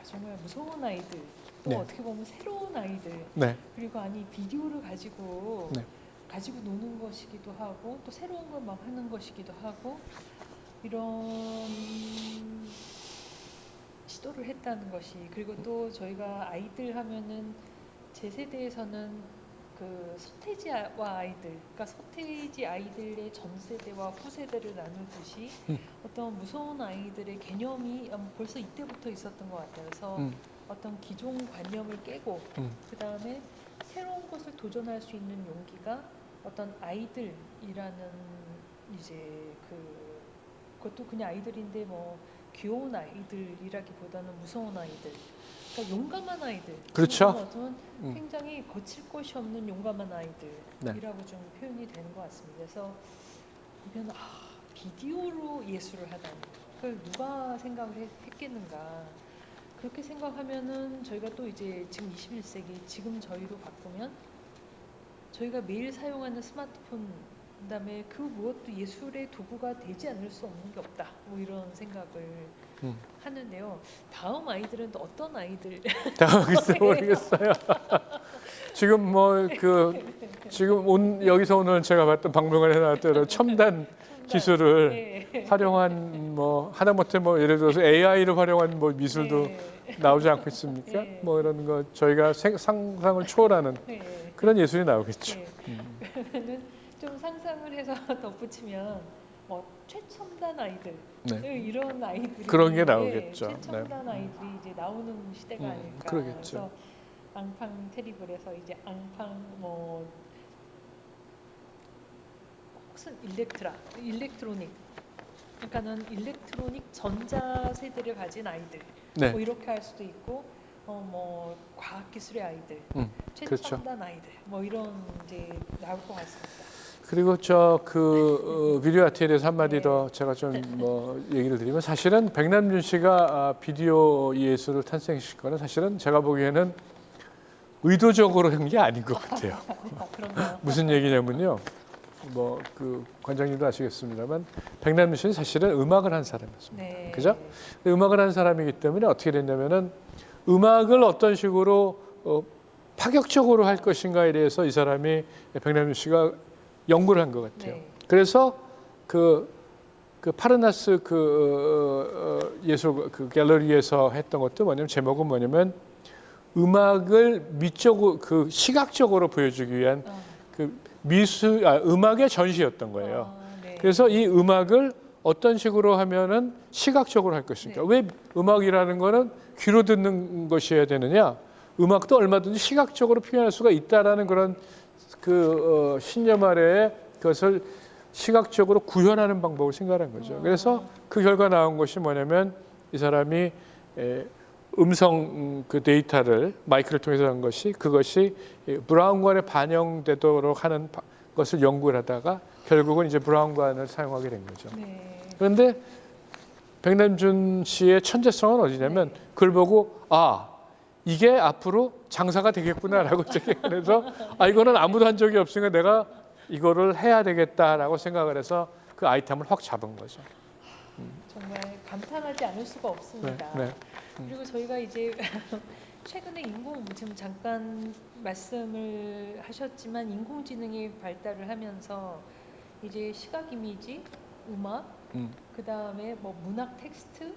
정말 무서운 아이들, 또 네. 어떻게 보면 새로운 아이들, 네. 그리고 비디오를 가지고 네. 노는 것이기도 하고 또 새로운 걸 막 하는 것이기도 하고 이런 시도를 했다는 것이 그리고 또 저희가 아이들 하면은 제 세대에서는 그 서태지와 아이들, 그러니까 서태지 아이들의 전 세대와 후 세대를 나누듯이 어떤 무서운 아이들의 개념이 벌써 이때부터 있었던 것 같아요. 그래서 어떤 기존 관념을 깨고 그 다음에 새로운 것을 도전할 수 있는 용기가 어떤 아이들이라는 이제 그것도 그냥 아이들인데 뭐 귀여운 아이들이라기보다는 무서운 아이들. 그러니까 용감한 아이들. 그렇죠. 굉장히 거칠 것이 없는 용감한 아이들이라고 좀 표현이 되는 것 같습니다. 그래서 보면 비디오로 예술을 하다니 그걸 누가 생각을 했겠는가. 그렇게 생각하면은 저희가 또 이제 지금 21세기 지금 저희로 바꾸면 저희가 매일 사용하는 스마트폰 그다음에 그 무엇도 예술의 도구가 되지 않을 수 없는 게 없다. 뭐 이런 생각을 하는데요. 다음 아이들은 또 어떤 아이들? 글쎄 모르겠어요. 지금 뭐 지금 여기서 오늘 제가 봤던 박물관에 나왔던 첨단 기술을 활용한 뭐 하다못해 뭐 예를 들어서 AI를 활용한 뭐 미술도 나오지 않고 있습니까? 뭐 이런 거 저희가 상상을 초월하는 그런 예술이 나오겠죠. 그러면은 좀 상상을 해서 덧붙이면 최첨단 아이들 이런 아이들이 그런 게 나오겠죠. 최첨단 아이들이 이제 나오는 시대가 아닐까. 그러겠죠. 그래서 앙팡 테리블에서 이제 앙팡 뭐 혹은 일렉트로닉 그러니까는 일렉트로닉 전자 세대를 가진 아이들 뭐 이렇게 할 수도 있고 뭐 과학 기술의 아이들 최첨단 그렇죠. 아이들 뭐 이런 이제 나올 것 같습니다. 그리고 비디오 아트에 대해서 한마디 더 제가 좀 뭐 얘기를 드리면 사실은 백남준 씨가 비디오 예술을 탄생시킨 거는 사실은 제가 보기에는 의도적으로 한 게 아닌 것 같아요. 무슨 얘기냐면요. 뭐 관장님도 아시겠습니다만 백남준 씨는 사실은 음악을 한 사람이었습니다. 그죠? 음악을 한 사람이기 때문에 어떻게 됐냐면은 음악을 어떤 식으로 파격적으로 할 것인가에 대해서 이 사람이 백남준 씨가 연구를 한 것 같아요. 그래서 그 파르나스 예술 갤러리에서 했던 것도 뭐냐면 제목은 뭐냐면 음악을 미적으로 시각적으로 보여주기 위한 음악의 전시였던 거예요. 그래서 이 음악을 어떤 식으로 하면은 시각적으로 할 것인가? 왜 음악이라는 거는 귀로 듣는 것이어야 되느냐? 음악도 얼마든지 시각적으로 표현할 수가 있다라는 그런 신념 아래에 그것을 시각적으로 구현하는 방법을 생각한 거죠. 그래서 그 결과 나온 것이 뭐냐면 이 사람이 음성 데이터를 마이크를 통해서 한 것이 그것이 브라운관에 반영되도록 하는 것을 연구를 하다가 결국은 이제 브라운관을 사용하게 된 거죠. 그런데 백남준 씨의 천재성은 어디냐면 그걸 보고 이게 앞으로 장사가 되겠구나라고 생각해서 이거는 아무도 한 적이 없으니까 내가 이거를 해야 되겠다라고 생각을 해서 그 아이템을 확 잡은 거죠. 정말 감탄하지 않을 수가 없습니다. 그리고 저희가 이제 최근에 지금 잠깐 말씀을 하셨지만 인공지능이 발달을 하면서 이제 시각 이미지, 음악, 그 다음에 뭐 문학 텍스트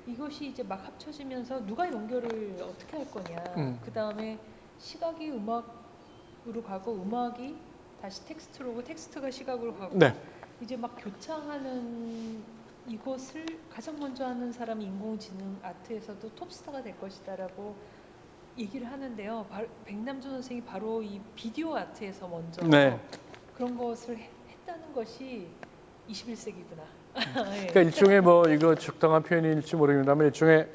이것이 이제 막 합쳐지면서 누가 연결을 어떻게 할 거냐. 그 다음에 시각이 음악으로 가고 음악이 다시 텍스트로 오고 텍스트가 시각으로 가고 이제 막 교차하는 이것을 가장 먼저 하는 사람이 인공지능 아트에서도 톱스타가 될 것이다라고 얘기를 하는데요. 백남준 선생이 바로 이 비디오 아트에서 먼저 그런 것을 했다는 것이 21세기구나. 그러니까 일종의 뭐 이거 적당한 표현일지 모르겠습니다만 일종의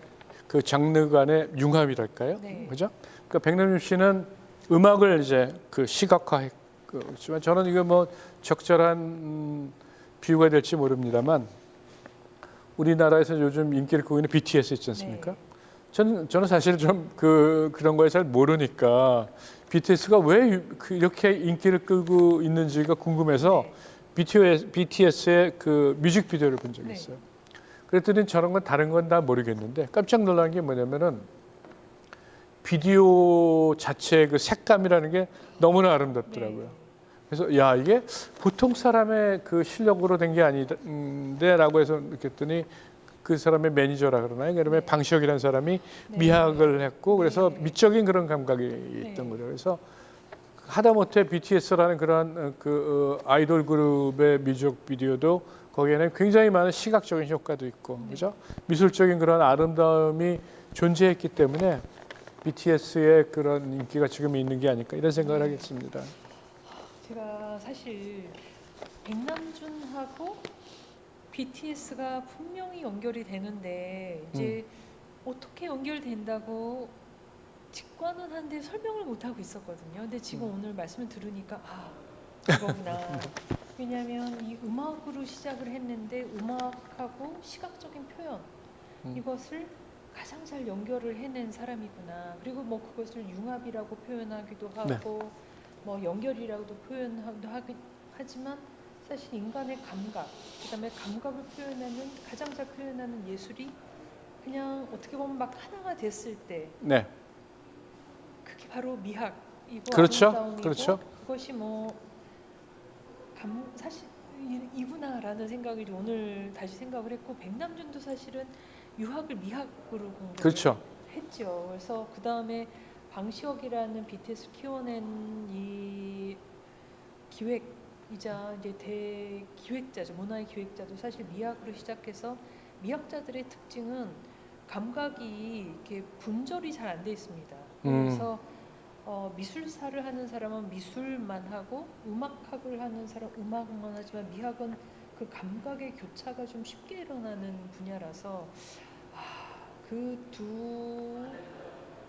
그 장르 간의 융합이랄까요? 그죠? 그러니까 백남준 씨는 음악을 이제 시각화했지만 저는 이거 뭐 적절한 비유가 될지 모릅니다만 우리나라에서 요즘 인기를 끄고 있는 BTS 있지 않습니까? 저는 사실 좀 그런 거에 잘 모르니까 BTS가 왜 이렇게 인기를 끌고 있는지가 궁금해서 BTS의 그 뮤직비디오를 본 적이 있어요. 그랬더니 저런 건 다른 건 다 모르겠는데 깜짝 놀란 게 뭐냐면은 비디오 자체의 그 색감이라는 게 너무나 아름답더라고요. 그래서 이게 보통 사람의 그 실력으로 된 게 아닌데라고 해서 느꼈더니 그 사람의 매니저라 그러나요? 그러면 방시혁이라는 사람이 미학을 했고 그래서 미적인 그런 감각이 있던 거죠. 그래서 하다못해 BTS라는 그런 아이돌 그룹의 뮤직비디오도 거기에는 굉장히 많은 시각적인 효과도 있고, 그죠? 미술적인 그런 아름다움이 존재했기 때문에 BTS의 그런 인기가 지금 있는 게 아닐까 이런 생각을 하겠습니다. 제가 사실 백남준하고 BTS가 분명히 연결이 되는데 이제 어떻게 연결된다고 직관은 한데 설명을 못 하고 있었거든요. 근데 지금 오늘 말씀을 들으니까 이거구나. 왜냐하면 이 음악으로 시작을 했는데 음악하고 시각적인 표현 이것을 가장 잘 연결을 해낸 사람이구나. 그리고 뭐 그것을 융합이라고 표현하기도 하고 뭐 연결이라고도 하지만 사실 인간의 감각, 그다음에 감각을 표현하는 가장 잘 표현하는 예술이 그냥 어떻게 보면 막 하나가 됐을 때 네. 그게 바로 미학이고 그렇죠. 아름다움이고 그렇죠. 그것이 뭐 사실 이구나라는 생각이 오늘 다시 생각을 했고 백남준도 사실은 유학을 미학으로 공부를 그렇죠. 했죠. 그래서 그 다음에 방시혁이라는 BTS를 키워낸 이 기획이자 이제 대기획자죠. 문화의 기획자도 사실 미학으로 시작해서 미학자들의 특징은 감각이 이렇게 분절이 잘 안 돼 있습니다. 그래서 미술사를 하는 사람은 미술만 하고 음악학을 하는 사람 음악만 하지만 미학은 그 감각의 교차가 좀 쉽게 일어나는 분야라서 그 두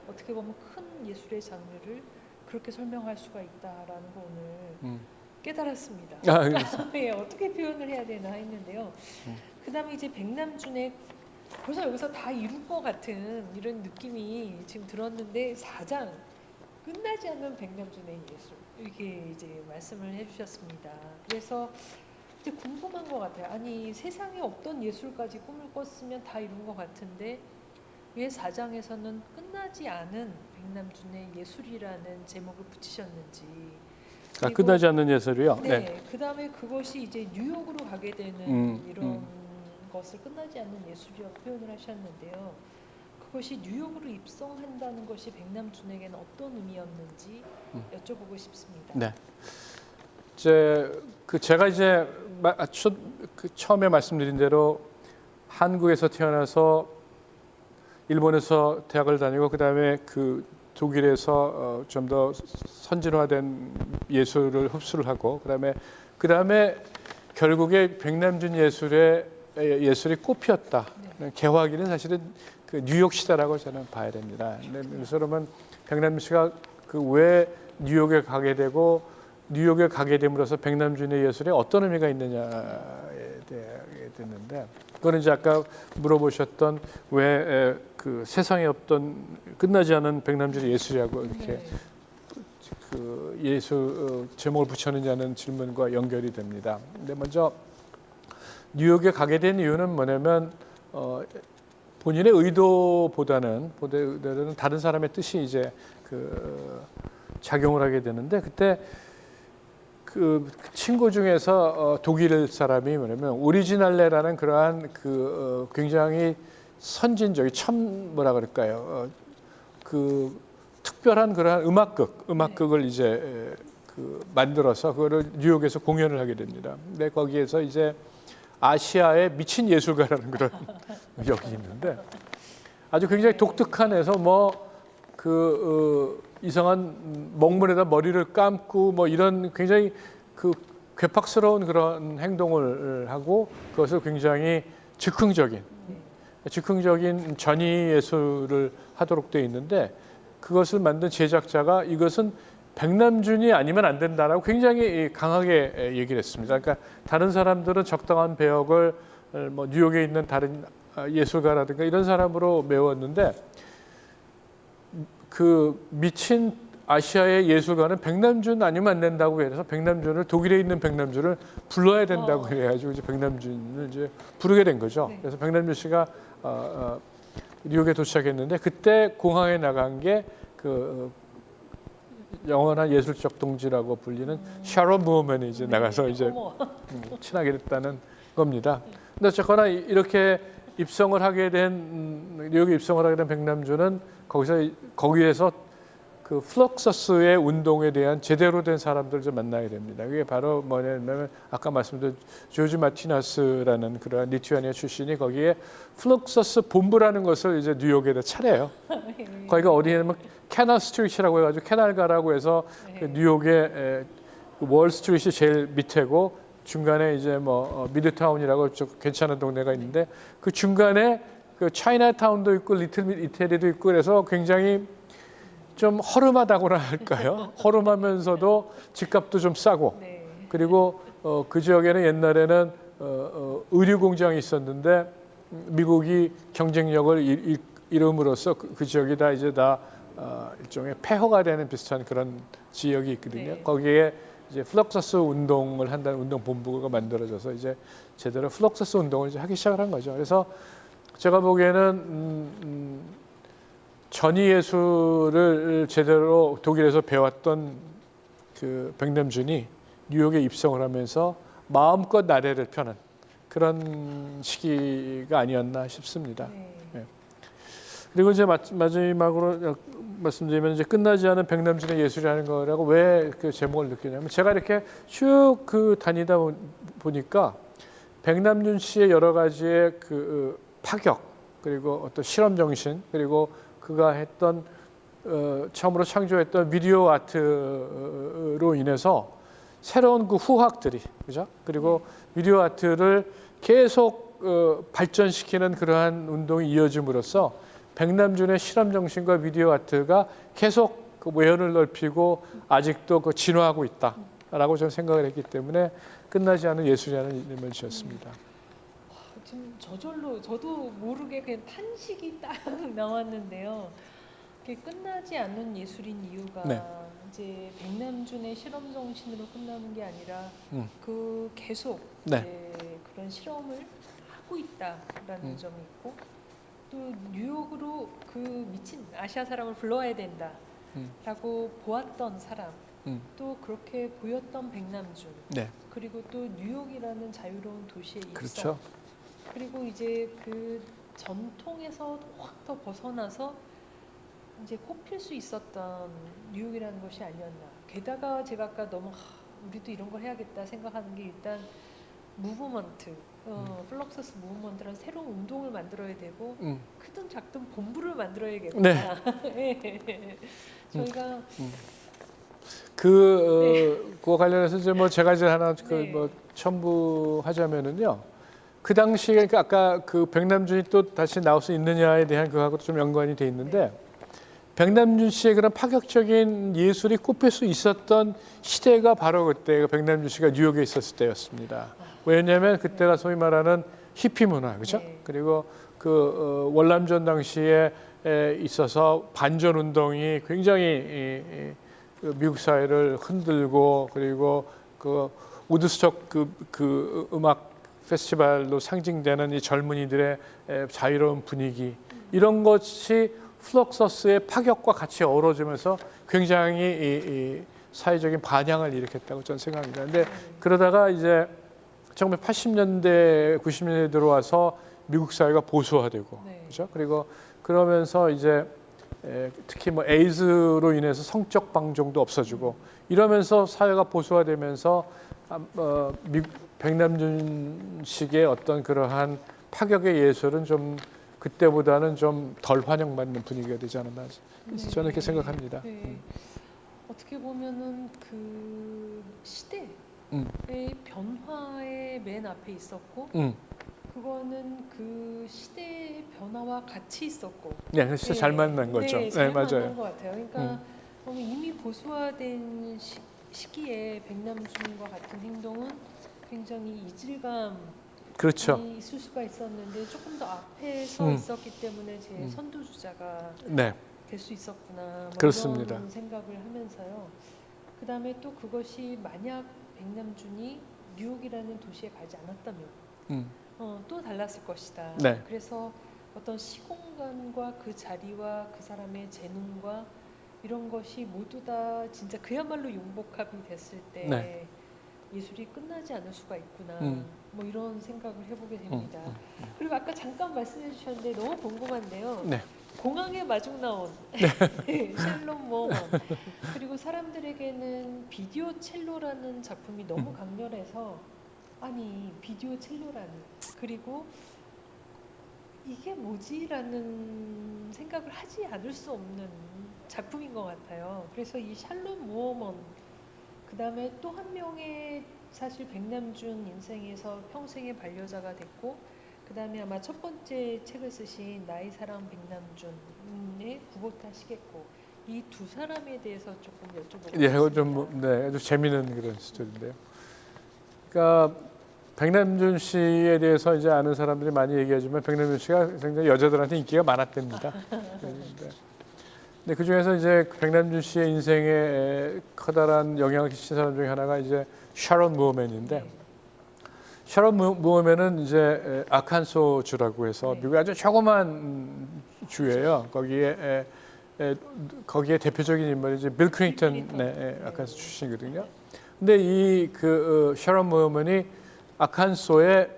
어떻게 보면 큰 예술의 장르를 그렇게 설명할 수가 있다라는 거 오늘 깨달았습니다. 예, 어떻게 표현을 해야 되나 했는데요. 그다음에 이제 백남준의 벌써 여기서 다 이룬 것 같은 이런 느낌이 지금 들었는데 4장 끝나지 않는 백남준의 예술 이렇게 이제 말씀을 해주셨습니다. 그래서 이제 궁금한 것 같아요. 아니 세상에 없던 예술까지 꿈을 꿨으면 다 이룬 것 같은데 왜 4장에서는 끝나지 않은 백남준의 예술이라는 제목을 붙이셨는지. 끝나지 않는 예술이요. 네. 네. 그다음에 그것이 이제 뉴욕으로 가게 되는 이런 것을 끝나지 않는 예술이라고 표현을 하셨는데요. 그것이 뉴욕으로 입성한다는 것이 백남준에게는 어떤 의미였는지 여쭤보고 싶습니다. 네. 제가 이제 처음에 말씀드린 대로 한국에서 태어나서 일본에서 대학을 다니고 그다음에 그 독일에서 좀 더 선진화된 예술을 흡수를 하고 그다음에 결국에 백남준 예술이 꽃피었다. 네. 개화기는 사실은 그 뉴욕 시대라고 저는 봐야 됩니다. 그래서 그러면 백남준 씨가 그 왜 뉴욕에 가게 되고 뉴욕에 가게 됨으로써 백남준의 예술에 어떤 의미가 있느냐에 대해 됐는데 그거는 이제 아까 물어보셨던 왜 그 세상에 없던 끝나지 않은 백남준의 예술이라고 이렇게 네. 그 예술 제목을 붙였느냐는 질문과 연결이 됩니다. 근데 먼저 뉴욕에 가게 된 이유는 뭐냐면 본인의 의도보다는 다른 사람의 뜻이 이제 그 작용을 하게 되는데 그때 그 친구 중에서 독일 사람이 뭐냐면 오리지날레라는 그러한 그 굉장히 선진적인 뭐라 그럴까요? 그 특별한 그러한 음악극을 이제 그 만들어서 그거를 뉴욕에서 공연을 하게 됩니다. 근데 거기에서 이제 아시아의 미친 예술가라는 그런 역이 있는데 아주 굉장히 독특한 해서 이상한 먹물에다 머리를 감고 뭐 이런 굉장히 그 괴팍스러운 그런 행동을 하고 그것을 굉장히 즉흥적인 전위 예술을 하도록 되어 있는데 그것을 만든 제작자가 이것은 백남준이 아니면 안 된다라고 굉장히 강하게 얘기를 했습니다. 그러니까 다른 사람들은 적당한 배역을 뭐 뉴욕에 있는 다른 예술가라든가 이런 사람으로 메웠는데 그 미친 아시아의 예술가는 백남준 아니면 안 된다고 해서 백남준을 독일에 있는 백남준을 불러야 된다고 해가지고 이제 백남준을 이제 부르게 된 거죠. 네. 그래서 백남준 씨가 뉴욕에 도착했는데 그때 공항에 나간 게 그 영원한 예술적 동지라고 불리는 샤론 무어맨이 이제 나가서 이제 친하게 됐다는 겁니다. 근데 어쨌거나 이렇게 입성을 하게 된 뉴욕에 입성을 하게 된 백남준은 거기에서 그 플럭서스의 운동에 대한 제대로 된 사람들을 좀 만나게 됩니다. 그게 바로 뭐냐면 아까 말씀드린 조지 마티나스라는 그런 리투아니아 출신이 거기에 플럭서스 본부라는 것을 이제 뉴욕에다 차려요. 거기가 어디냐면 캐널 스트리트라고 해가지고 캐널가라고 해서 그 뉴욕의 월 스트리트이 제일 밑에고 중간에 이제 미드타운이라고 좀 괜찮은 동네가 있는데 그 중간에 그 차이나타운도 있고 리틀 이태리도 있고 그래서 굉장히 좀 허름하다고나 할까요? 허름하면서도 집값도 좀 싸고 네. 그리고 그 지역에는 옛날에는 의류 공장이 있었는데 미국이 경쟁력을 잃음으로써 그 지역이 다 이제 다 일종의 폐허가 되는 비슷한 그런 지역이 있거든요. 네. 거기에 이제 플럭서스 운동을 한다는 운동 본부가 만들어져서 이제 제대로 플럭서스 운동을 이제 하기 시작을 한 거죠. 그래서 제가 보기에는 전위 예술을 제대로 독일에서 배웠던 그 백남준이 뉴욕에 입성을 하면서 마음껏 나래를 펴는 그런 시기가 아니었나 싶습니다. 네. 그리고 이제 마지막으로 말씀드리면 이제 끝나지 않은 백남준의 예술이라는 거라고 왜 그 제목을 느끼냐면 제가 이렇게 쭉 그 다니다 보니까 백남준 씨의 여러 가지의 그 파격 그리고 어떤 실험 정신 그리고 그가 했던 처음으로 창조했던 미디어 아트로 인해서 새로운 그 후학들이 그죠? 그리고 미디어 아트를 계속 발전시키는 그러한 운동이 이어짐으로써 백남준의 실험 정신과 미디어 아트가 계속 그 외연을 넓히고 아직도 그 진화하고 있다라고 저는 생각을 했기 때문에 끝나지 않은 예술이라는 이름을 지었습니다. 지금 저절로 저도 모르게 그냥 탄식이 딱 나왔는데요. 그게 끝나지 않는 예술인 이유가 네. 이제 백남준의 실험 정신으로 끝나는 게 아니라 그 계속 네. 이제 그런 실험을 하고 있다라는 점이 있고 또 뉴욕으로 그 미친 아시아 사람을 불러와야 된다라고 보았던 사람 또 그렇게 보였던 백남준 네. 그리고 또 뉴욕이라는 자유로운 도시의 입성 그렇죠. 그리고 이제 그 전통에서 확 더 벗어나서 이제 꼽힐 수 있었던 뉴욕이라는 것이 아니었나. 게다가 제가 아까 너무 우리도 이런 걸 해야겠다 생각하는 게 일단 무브먼트, 플럭서스 무브먼트라는 새로운 운동을 만들어야 되고 크든 작든 본부를 만들어야겠다. 네. 저희가 그와 관련해서 이제 뭐 제가 이제 하나 그 네. 뭐 첨부하자면은요. 그 당시에 그러니까 아까 그 백남준이 또 다시 나올 수 있느냐에 대한 그하고 좀 연관이 돼 있는데 백남준 씨의 그런 파격적인 예술이 꼽힐 수 있었던 시대가 바로 그때 백남준 씨가 뉴욕에 있었을 때였습니다. 왜냐하면 그때가 소위 말하는 히피 문화, 그죠? 네. 그리고 그 월남전 당시에 있어서 반전 운동이 굉장히 그 미국 사회를 흔들고 그리고 그 우드스톡 그 음악 페스티벌로 상징되는 이 젊은이들의 자유로운 분위기 이런 것이 플럭서스의 파격과 같이 어우러지면서 굉장히 이 사회적인 반향을 일으켰다고 저는 생각합니다. 근데 그러다가 이제 1980년대, 90년대에 들어와서 미국 사회가 보수화되고, 그렇죠? 그리고 그러면서 이제 특히 뭐 에이즈로 인해서 성적 방종도 없어지고 이러면서 사회가 보수화되면서 백남준식의 어떤 그러한 파격의 예술은 좀 그때보다는 좀 덜 환영받는 분위기가 되지 않았나 그래서 저는 이렇게 생각합니다. 어떻게 보면은 그 시대의 변화의 맨 앞에 있었고 그거는 그 시대의 변화와 같이 있었고 네, 진짜 잘 만난 거죠. 네, 잘 맞아요. 만난 것 같아요. 그러니까 이미 보수화된 시기에 백남준과 같은 행동은 굉장히 이질감이 그렇죠. 있을 수가 있었는데 조금 더 앞에 서 있었기 때문에 제 선두주자가 네, 될 수 있었구나 뭐 그렇습니다. 이런 생각을 하면서요. 그 다음에 또 그것이 만약 백남준이 뉴욕이라는 도시에 가지 않았다면 또 달랐을 것이다. 네. 그래서 어떤 시공간과 그 자리와 그 사람의 재능과 이런 것이 모두 다 진짜 그야말로 융복합이 됐을 때 네. 예술이 끝나지 않을 수가 있구나. 뭐 이런 생각을 해보게 됩니다. 그리고 아까 잠깐 말씀해 주셨는데 너무 궁금한데요. 네. 공항에 마중 나온 샬롬 모어먼 그리고 사람들에게는 비디오 첼로라는 작품이 너무 강렬해서 아니 비디오 첼로라니 그리고 이게 뭐지라는 생각을 하지 않을 수 없는 작품인 것 같아요. 그래서 이 샬롬 모어먼 그 다음에 또 한 명의 사실 백남준 인생에서 평생의 반려자가 됐고 그 다음에 아마 첫 번째 책을 쓰신 나의 사랑 백남준의 구보타 시겠고 이 두 사람에 대해서 조금 여쭤보고 예, 싶습니다. 좀 아주 재미있는 그런 스토리인데요. 그러니까 백남준 씨에 대해서 이제 아는 사람들이 많이 얘기하지만 백남준 씨가 굉장히 여자들한테 인기가 많았답니다. 근데 그 중에서 이제 백남준 씨의 인생에 커다란 영향을 끼친 사람 중에 하나가 이제 샤론 무어맨인데, 네. 샤론 무어맨은 이제 아칸소 주라고 해서 네. 미국의 아주 조그만 주예요. 거기에 대표적인 인물이 이제 빌 클린턴의 네. 아칸소 출신이거든요. 근데 이 샤론 무어맨이 아칸소의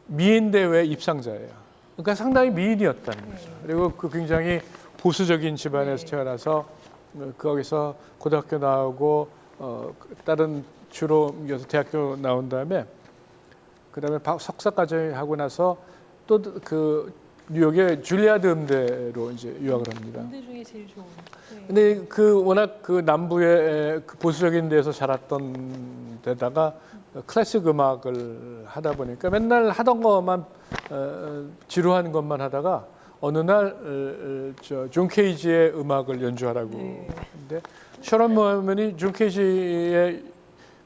미인 대회 입상자예요. 그러니까 상당히 미인이었다는 거죠. 그리고 그 굉장히 보수적인 집안에서 네. 태어나서 거기서 고등학교 나오고 다른 주로 옮겨서 대학교 나온 다음에 그다음에 석사까지 하고 나서 또 그 뉴욕의 줄리아드 음대로 이제 유학을 합니다. 음대 중에 제일 좋은. 네. 근데 그 워낙 그 남부의 그 보수적인 데서 자랐던 데다가 클래식 음악을 하다 보니까 맨날 하던 것만 지루한 것만 하다가 어느 날 존 케이지의 음악을 연주하라고 네. 했는데 셔런 무어맨이 존 케이지의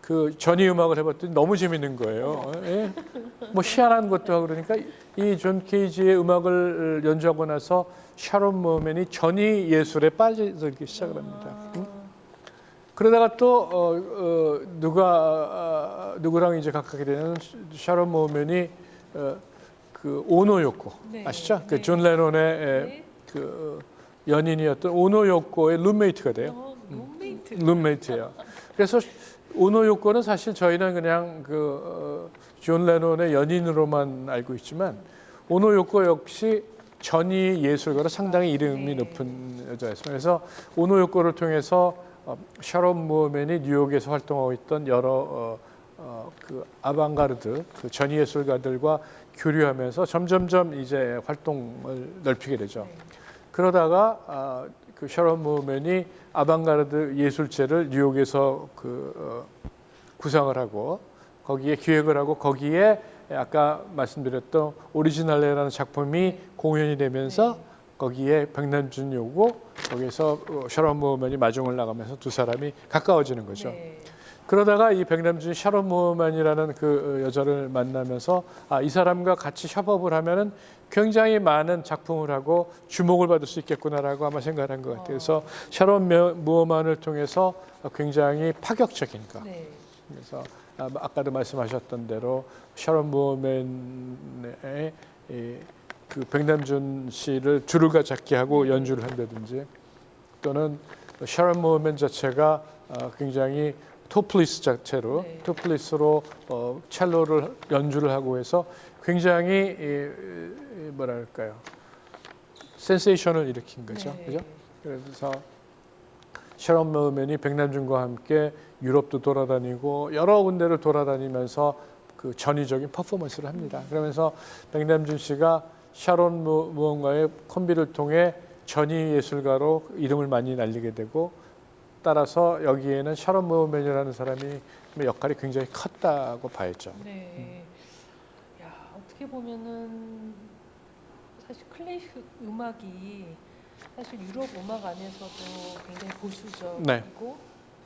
그 전위 음악을 해봤더니 너무 재밌는 거예요. 예? 뭐 희한한 것도 하고 그러니까 이 존 케이지의 음악을 연주하고 나서 샤론 무어맨이 전위 예술에 빠져들기 시작을 합니다. 그러다가 또 누구랑 이제 가깝게 되는 샤론 무어맨이 그 오노 요코 네. 아시죠? 네. 그 존 레논의 네. 그 연인이었던 오노 요코의 룸메이트가 돼요. 룸메이트. 룸메이트예요. 그래서 오노 요코는 사실 저희는 그냥 존 레논의 연인으로만 알고 있지만 오노 요코 역시 전위 예술가로 상당히 이름이 네. 높은 여자였습니다. 그래서 오노 요코를 통해서 샤론 무어맨이 뉴욕에서 활동하고 있던 여러 그 아방가르드 그 전위 예술가들과 교류하면서 점점점 이제 활동을 넓히게 되죠. 네. 그러다가 그 샤론 무어맨이 아방가르드 예술제를 뉴욕에서 구상을 하고 거기에 기획을 하고 거기에 아까 말씀드렸던 오리지널레라는 작품이 공연이 되면서 거기에 백남준이 오고 거기서 샤론 무어맨이 마중을 나가면서 두 사람이 가까워지는 거죠. 네. 그러다가 이 백남준이 샤론 무어맨이라는 그 여자를 만나면서 이 사람과 같이 협업을 하면은 굉장히 많은 작품을 하고 주목을 받을 수 있겠구나라고 아마 생각한 것 같아요. 그래서 샤론 무어맨을 통해서 굉장히 파격적인 거. 네. 그래서 아까도 말씀하셨던 대로 샤론 무어맨의 그 백남준 씨를 줄을 잡게 하고 연주를 한다든지 또는 샤론 무어맨 자체가 굉장히 토플리스 자체로 네. 토플리스로 첼로를 연주를 하고 해서 굉장히 뭐랄까요 센세이션을 일으킨 거죠. 네. 그죠? 그래서 샤론 무어맨이 백남준과 함께 유럽도 돌아다니고 여러 군데를 돌아다니면서 그 전위적인 퍼포먼스를 합니다. 그러면서 백남준 씨가 샤론 무어맨과의 콤비를 통해 전위 예술가로 이름을 많이 날리게 되고 따라서 여기에는 샤론 무어맨이라는 사람이 역할이 굉장히 컸다고 봐야죠. 네. 야, 어떻게 보면은 사실 클래식 음악이 사실 유럽 음악 안에서도 굉장히 보수적이고 네.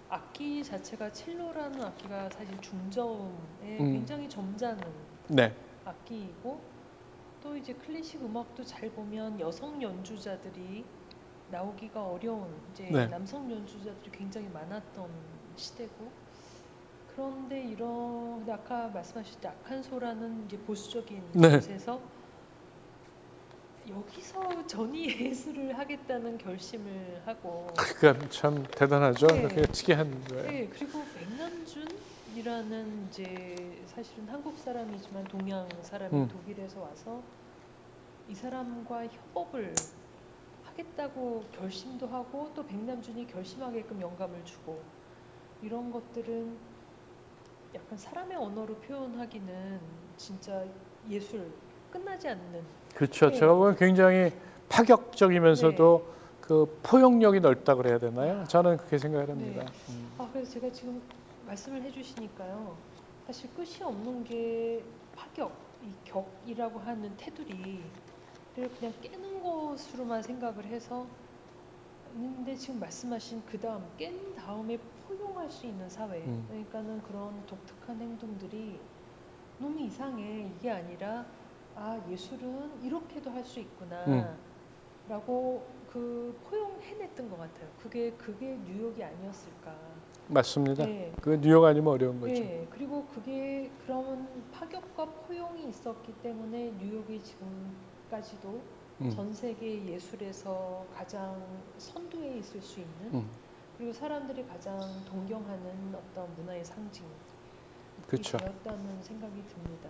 악기 자체가 첼로라는 악기가 사실 중저음에 음. 굉장히 점잖은 네, 악기이고 또 이제 클래식 음악도 잘 보면 여성 연주자들이 나오기가 어려운 이제 네. 남성 연주자들이 굉장히 많았던 시대고 그런데 근데 아까 말씀하실 때 아칸소라는 이제 보수적인 네. 곳에서 여기서 전위 예술을 하겠다는 결심을 하고 그러니까 참 대단하죠. 네. 그게 특이한 거예요. 네, 그리고 백남준이라는 이제 사실은 한국 사람이지만 동양 사람이 독일에서 와서 이 사람과 협업을 하겠다고 결심도 하고 또 백남준이 결심하게끔 영감을 주고 이런 것들은 약간 사람의 언어로 표현하기는 진짜 예술 끝나지 않는. 그렇죠. 네. 제가 보면 굉장히 파격적이면서도 그 포용력이 넓다 그래야 되나요? 저는 그렇게 생각을 합니다. 그래서 제가 지금 말씀을 해주시니까요. 사실 끝이 없는 게 파격, 이 격이라고 하는 테두리를 그냥 깨는 것으로만 생각을 해서 있는데 지금 말씀하신 그 다음 깬 다음에 포용할 수 있는 사회. 그러니까는 그런 독특한 행동들이 너무 이상해. 이게 아니라 예술은 이렇게도 할 수 있구나. 라고 포용해냈던 것 같아요. 그게 뉴욕이 아니었을까. 맞습니다. 네. 그 뉴욕 아니면 어려운 거죠. 네, 그리고 그게 그런 파격과 포용이 있었기 때문에 뉴욕이 지금까지도 전 세계 예술에서 가장 선두에 있을 수 있는 그리고 사람들이 가장 동경하는 어떤 문화의 상징이 그렇죠. 되었다는 생각이 듭니다.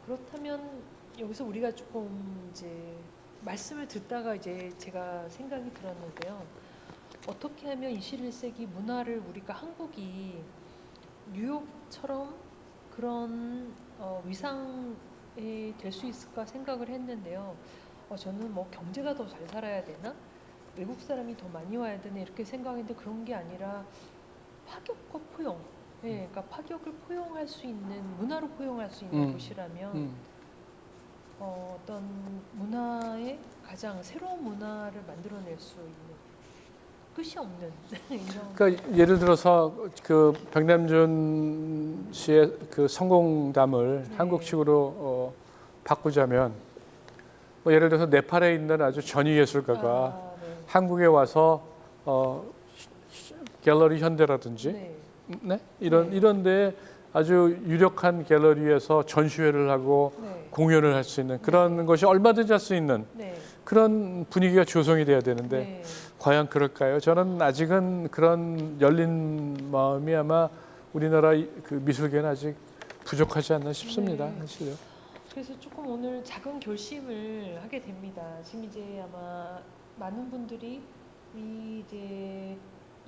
그렇다면 여기서 우리가 조금 이제 말씀을 듣다가 이제 제가 생각이 들었는데요. 어떻게 하면 21세기 문화를 우리가 한국이 뉴욕처럼 그런 위상이 될 수 있을까 생각을 했는데요. 저는 뭐 경제가 더 잘 살아야 되나? 외국 사람이 더 많이 와야 되나? 이렇게 생각했는데 그런 게 아니라 파격과 포용. 네, 그러니까 파격을 포용할 수 있는 문화로 포용할 수 있는 곳이라면 어떤 문화의 가장 새로운 문화를 만들어낼 수 있는 끝이 없는 이런. 그러니까 예를 들어서 그 백남준 씨의 그 성공담을 네. 한국식으로 바꾸자면 뭐 예를 들어서 네팔에 있는 아주 전위 예술가가 네. 한국에 와서 갤러리 현대라든지 네. 네? 이런데 아주 유력한 갤러리에서 전시회를 하고 네. 공연을 할 수 있는 그런 것이 얼마든지 할 수 있는 네. 그런 분위기가 조성이 돼야 되는데 네. 과연 그럴까요? 저는 아직은 그런 열린 마음이 아마 우리나라 그 미술계는 아직 부족하지 않나 싶습니다. 네. 사실요. 그래서 조금 오늘 작은 결심을 하게 됩니다. 지금 이제 아마 많은 분들이 이 이제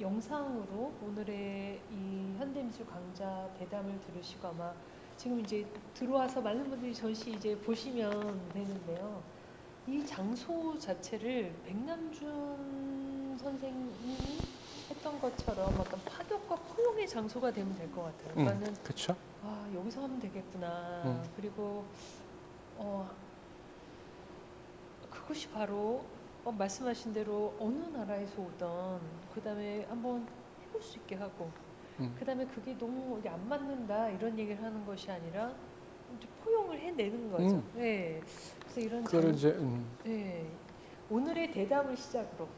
영상으로 오늘의 이 현대미술 강좌 대담을 들으시고 아마 지금 이제 들어와서 많은 분들이 전시 이제 보시면 되는데요. 이 장소 자체를 백남준 선생님이 했던 것처럼 어떤 파격과 포용의 장소가 되면 될 것 같아요. 그러니까는 그렇죠. 여기서 하면 되겠구나. 그리고 그것이 바로 말씀하신 대로 어느 나라에서 오던 그다음에 한번 해볼 수 있게 하고 그다음에 그게 너무 이게 안 맞는다 이런 얘기를 하는 것이 아니라 이제 포용을 해내는 거죠. 네. 그래서 이런 그걸 이제 네. 오늘의 대담을 시작으로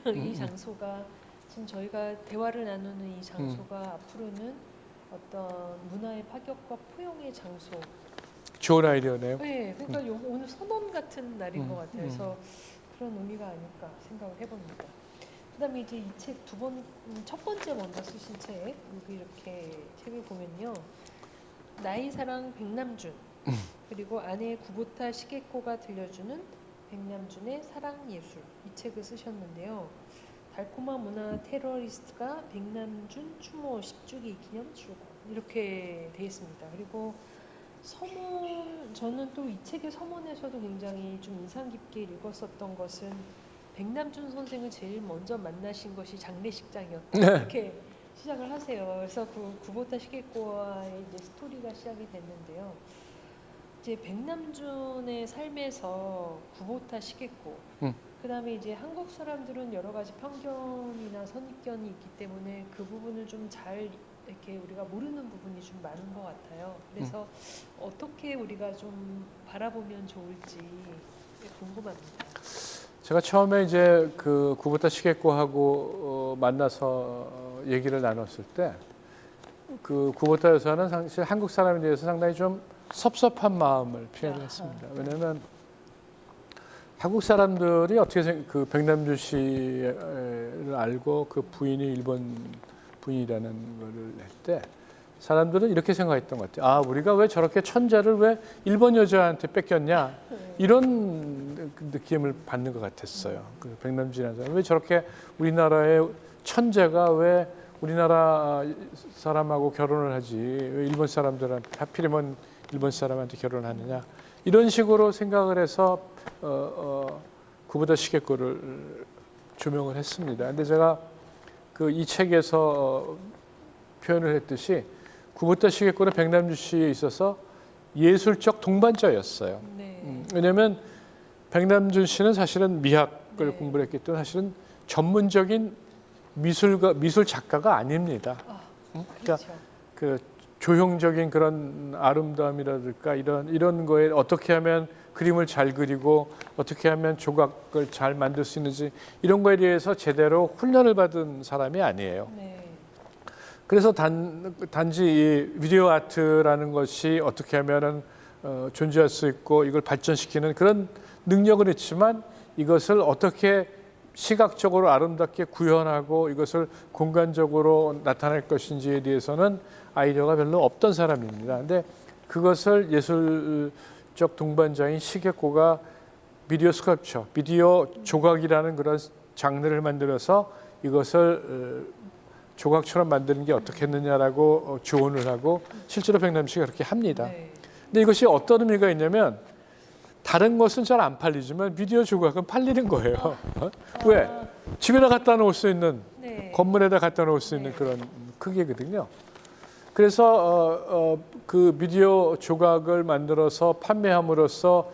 이 장소가 지금 저희가 대화를 나누는 이 장소가 앞으로는 어떤 문화의 파격과 포용의 장소. 좋은 아이디어네요. 네, 그러니까 오늘 선언 같은 날인 것 같아요. 그래서 그런 의미가 아닐까 생각을 해봅니다. 그다음에 이제 이 책 첫 번째 먼저 쓰신 책 여기 이렇게 책을 보면요, 나의 사랑 백남준 그리고 아내 구보타 시게코가 들려주는 백남준의 사랑 예술 이 책을 쓰셨는데요. 달콤한 문화 테러리스트가 백남준 추모 10주기 기념 출간 이렇게 되어 있습니다. 그리고 서문 저는 또 이 책의 서문에서도 굉장히 좀 인상 깊게 읽었었던 것은 백남준 선생을 제일 먼저 만나신 것이 장례식장이었다 이렇게 시작을 하세요. 그래서 그 구보타 시게코와의 이제 스토리가 시작이 됐는데요. 이제 백남준의 삶에서 구보타 시게코 그다음에 이제 한국 사람들은 여러 가지 편견이나 선입견이 있기 때문에 그 부분을 좀 잘 이렇게 우리가 모르는 부분이 좀 많은 것 같아요. 그래서 어떻게 우리가 좀 바라보면 좋을지 궁금합니다. 제가 처음에 이제 그 구보타 시게코하고 만나서 얘기를 나눴을 때 그 구보타 여사는 사실 한국 사람에 대해서 상당히 좀 섭섭한 마음을 표현을 했습니다. 왜냐하면 한국 사람들이 어떻게 그 백남준 씨를 알고 그 부인이 일본 부인이라는 거를 낼 때 사람들은 이렇게 생각했던 것 같아요. 우리가 왜 저렇게 천재를 왜 일본 여자한테 뺏겼냐 이런 느낌을 받는 것 같았어요. 그 백남준이라는 사람 왜 저렇게 우리나라의 천재가 왜 우리나라 사람하고 결혼을 하지 왜 일본 사람들한테 하필이면 일본 사람한테 결혼하느냐 이런 식으로 생각을 해서 구보타 시게코를 조명을 했습니다. 근데 제가 그 이 책에서 표현을 했듯이 구보타 시게코는 백남준 씨에 있어서 예술적 동반자였어요. 네. 왜냐하면 백남준 씨는 사실은 미학을 공부를 했기 때문에 사실은 전문적인 미술 작가가 아닙니다. 그렇죠. 그 조형적인 그런 아름다움이라든가 이런 거에 어떻게 하면 그림을 잘 그리고 어떻게 하면 조각을 잘 만들 수 있는지 이런 거에 대해서 제대로 훈련을 받은 사람이 아니에요. 네. 그래서 단지 이 비디오 아트라는 것이 어떻게 하면은 존재할 수 있고 이걸 발전시키는 그런 능력은 있지만 이것을 어떻게 시각적으로 아름답게 구현하고 이것을 공간적으로 나타낼 것인지에 대해서는 아이디어가 별로 없던 사람입니다. 근데 그것을 예술적 동반자인 시게코가 비디오 스컬프처, 비디오 조각이라는 그런 장르를 만들어서 이것을 조각처럼 만드는 게 어떻겠느냐라고 조언을 하고 실제로 백남 씨가 그렇게 합니다. 네. 근데 이것이 어떤 의미가 있냐면 다른 것은 잘 안 팔리지만 비디오 조각은 팔리는 거예요. 왜? 집에다 갖다 놓을 수 있는 네. 건물에다 갖다 놓을 수 있는 네. 그런 크기거든요. 그래서 그 비디오 조각을 만들어서 판매함으로써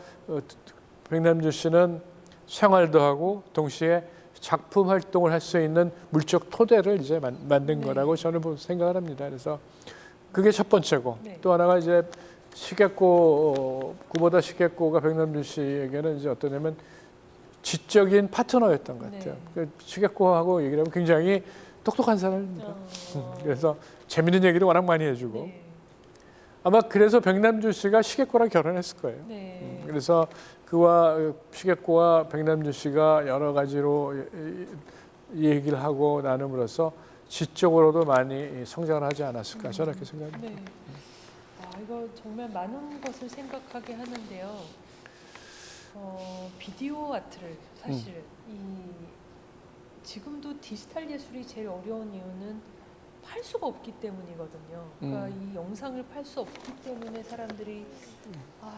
백남준 씨는 생활도 하고 동시에 작품 활동을 할 수 있는 물적 토대를 이제 만든 네. 거라고 저는 생각을 합니다. 그래서 그게 첫 번째고 네. 또 하나가 이제 시게코 구보다 시게코가 백남준 씨에게는 이제 어떠냐면 지적인 파트너였던 것 같아요. 네. 그 시게코하고 얘기를 하면 굉장히 똑똑한 사람입니다. 그래서 재밌는 얘기를 워낙 많이 해주고 네. 아마 그래서 백남준 씨가 시게코랑 결혼했을 거예요. 네. 그래서 그와 시게코와 백남준 씨가 여러 가지로 얘기를 하고 나눔으로써 지적으로도 많이 성장을 하지 않았을까 저는 그렇게 생각합니다. 네. 이거 정말 많은 것을 생각하게 하는데요. 비디오 아트를 사실 지금도 디지털 예술이 제일 어려운 이유는 팔 수가 없기 때문이거든요. 그러니까 이 영상을 팔 수 없기 때문에 사람들이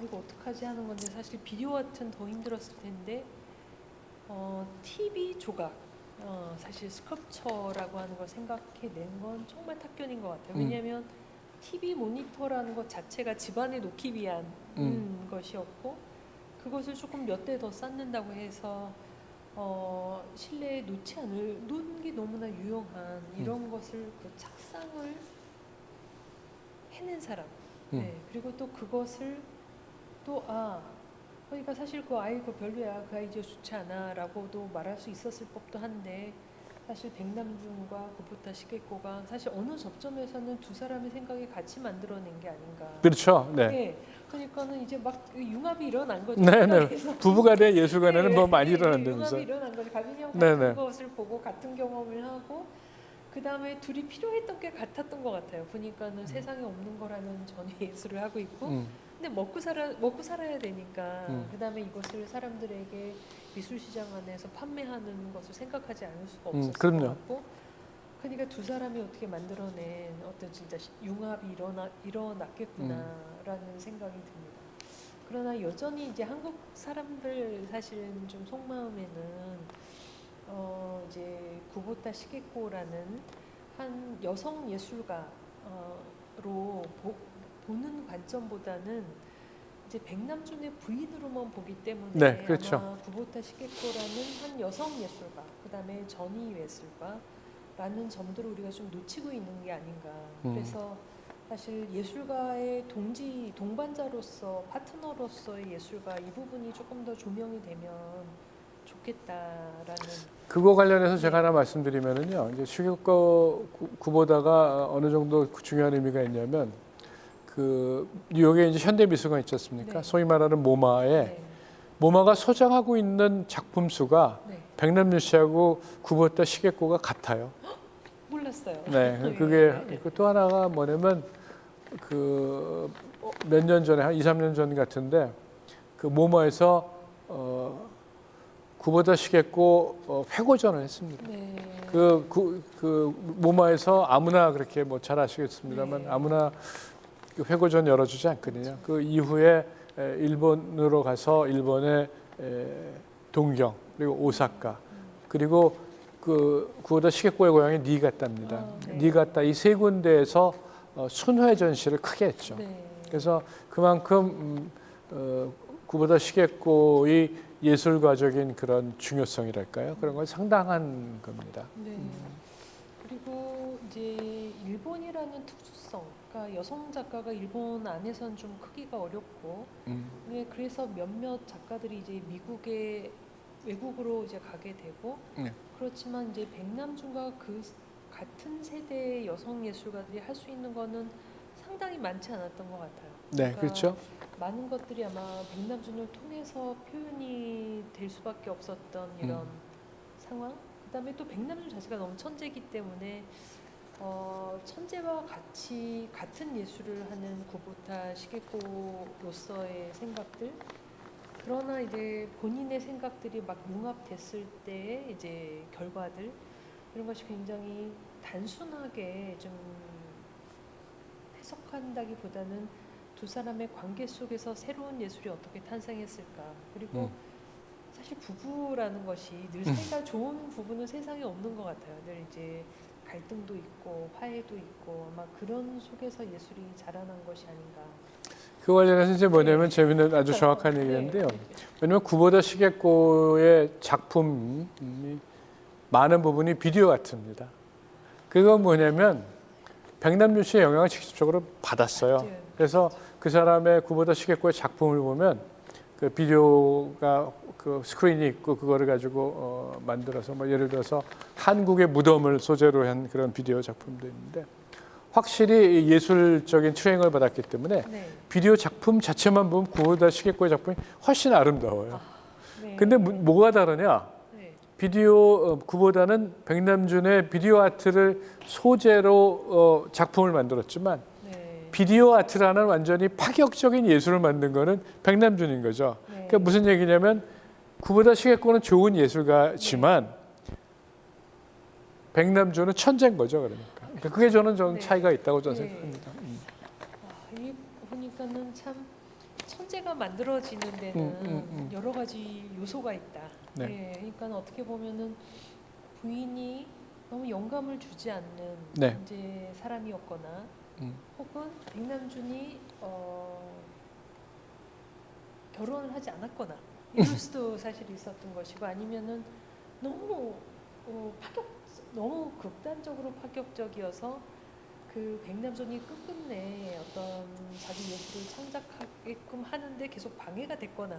이거 어떡하지 하는 건데 사실 비디오 아트는 더 힘들었을 텐데 TV 조각 사실 스컬프처라고 하는 걸 생각해낸 건 정말 탁견인 것 같아요. 왜냐하면 TV 모니터라는 것 자체가 집안에 놓기 위한 것이었고 그것을 조금 몇 대 더 쌓는다고 해서 실내에 놓는 게 너무나 유용한 이런 것을 그 착상을 해낸 사람. 네. 그리고 또 그것을 또 그러니까 사실 그거 별로야, 그 아이디어 좋지 않아라고도 말할 수 있었을 법도 한데 사실 백남준과 구보타 시게코가 사실 어느 접점에서는 두 사람의 생각이 같이 만들어낸 게 아닌가. 그렇죠. 네. 네. 그러니까는 이제 막 융합이 일어난 거죠. 네네. 부부간의 예술관에는 뭐 많이 융합이 일어난다면서. 일어난 거죠. 가빈형 같은 네네. 것을 보고 같은 경험을 하고 그 다음에 둘이 필요했던 게 같았던 것 같아요. 보니까는 세상에 없는 거라는 전위 예술을 하고 있고, 근데 먹고 살아야 되니까 그 다음에 이것을 사람들에게 미술 시장 안에서 판매하는 것을 생각하지 않을 수가 없었을 것 같고, 그러니까 두 사람이 어떻게 만들어낸 어떤 진짜 융합이 일어났겠구나라는 생각이 듭니다. 그러나 여전히 이제 한국 사람들 사실은 좀 속마음에는 이제 구보타 시게코라는 한 여성 예술가로 보는 관점보다는 이제 백남준의 부인으로만 보기 때문에 네, 그렇죠. 아마 구보타 시게코라는 한 여성 예술가, 그다음에 전위 예술가라는 점들을 우리가 좀 놓치고 있는 게 아닌가. 그래서 사실 예술가의 동반자로서 파트너로서의 예술가 이 부분이 조금 더 조명이 되면 좋겠다라는. 그거 관련해서 제가 하나 말씀드리면은요. 이제 시게코 구보다가 어느 정도 중요한 의미가 있냐면 그 뉴욕에 이제 현대미술관 있지 않습니까? 네. 소위 말하는 모마에 네. 모마가 소장하고 있는 작품 수가 네. 백남준 씨하고 구보타 시게코가 같아요. 몰랐어요. 네, 그게 또 하나가 뭐냐면 그 몇 년 전에 한 2, 3년 전 같은데 그 모마에서 구보타 시게코 회고전을 했습니다. 네. 그 모마에서 아무나 그렇게 뭐 잘 아시겠습니다만 네. 아무나 그 회고전 열어주지 않거든요. 그 이후에 일본으로 가서 일본의 동경 그리고 오사카 그리고 그 구보타 시게코의 고향이 니가타입니다. 네. 니가타 이 세 군데에서 순회 전시를 크게 했죠. 네. 그래서 그만큼 구보타 시게코의 예술가적인 그런 중요성이랄까요? 그런 건 상당한 겁니다. 네. 그리고 이제 일본이라는 특수성, 그러니까 여성 작가가 일본 안에선 좀 크기가 어렵고, 네, 그래서 몇몇 작가들이 이제 미국에 외국으로 이제 가게 되고, 네. 그렇지만 이제 백남준과 그 같은 세대의 여성 예술가들이 할 수 있는 거는 상당히 많지 않았던 것 같아요. 네, 그러니까 그렇죠. 많은 것들이 아마 백남준을 통해서 표현이 될 수밖에 없었던 이런 상황. 그다음에 또 백남준 자체가 너무 천재이기 때문에 천재와 같이 같은 예술을 하는 구보타 시게코로서의 생각들. 그러나 이제 본인의 생각들이 막 융합됐을 때의 이제 결과들 이런 것이 굉장히 단순하게 좀 해석한다기보다는 두 사람의 관계 속에서 새로운 예술이 어떻게 탄생했을까. 그리고 사실 부부라는 것이 늘 사이가 좋은 부부는 세상에 없는 것 같아요. 늘 이제 갈등도 있고 화해도 있고 아마 그런 속에서 예술이 자라난 것이 아닌가. 그 관련해서 이제 뭐냐면 네. 재밌는 아주 정확한 네. 얘기인데요. 왜냐면 구보다 시게코의 작품이 많은 부분이 비디오 같습니다. 그건 뭐냐면 백남준 씨의 영향을 직접적으로 받았어요. 맞아요. 그래서 그 사람의 구보다 시게코의 작품을 보면 그 비디오가 그 스크린이 있고 그거를 가지고 만들어서 뭐 예를 들어서 한국의 무덤을 소재로 한 그런 비디오 작품도 있는데 확실히 예술적인 트레이닝을 받았기 때문에 네. 비디오 작품 자체만 보면 구보다 시게코의 작품이 훨씬 아름다워요. 네. 근데 뭐가 다르냐? 네. 비디오 구보다는 백남준의 비디오 아트를 소재로 작품을 만들었지만 네. 비디오 아트라는 완전히 파격적인 예술을 만든 거는 백남준인 거죠. 네. 그러니까 무슨 얘기냐면 구보다 시게코는 좋은 예술가지만 백남준은 천재인 거죠. 그러니까 그게 저는 좀 네. 차이가 있다고 저는 네. 생각합니다. 이 보니까는 참 천재가 만들어지는 데는 여러 가지 요소가 있다. 네. 네. 그러니까 어떻게 보면은 부인이 너무 영감을 주지 않는 네. 이제 사람이었거나 혹은 백남준이 결혼을 하지 않았거나 이럴 수도 사실 있었던 것이고 아니면은 너무 너무 극단적으로 파격적이어서 그 백남준이 끝끝내 어떤 자기 예술을 창작하게끔 하는데 계속 방해가 됐거나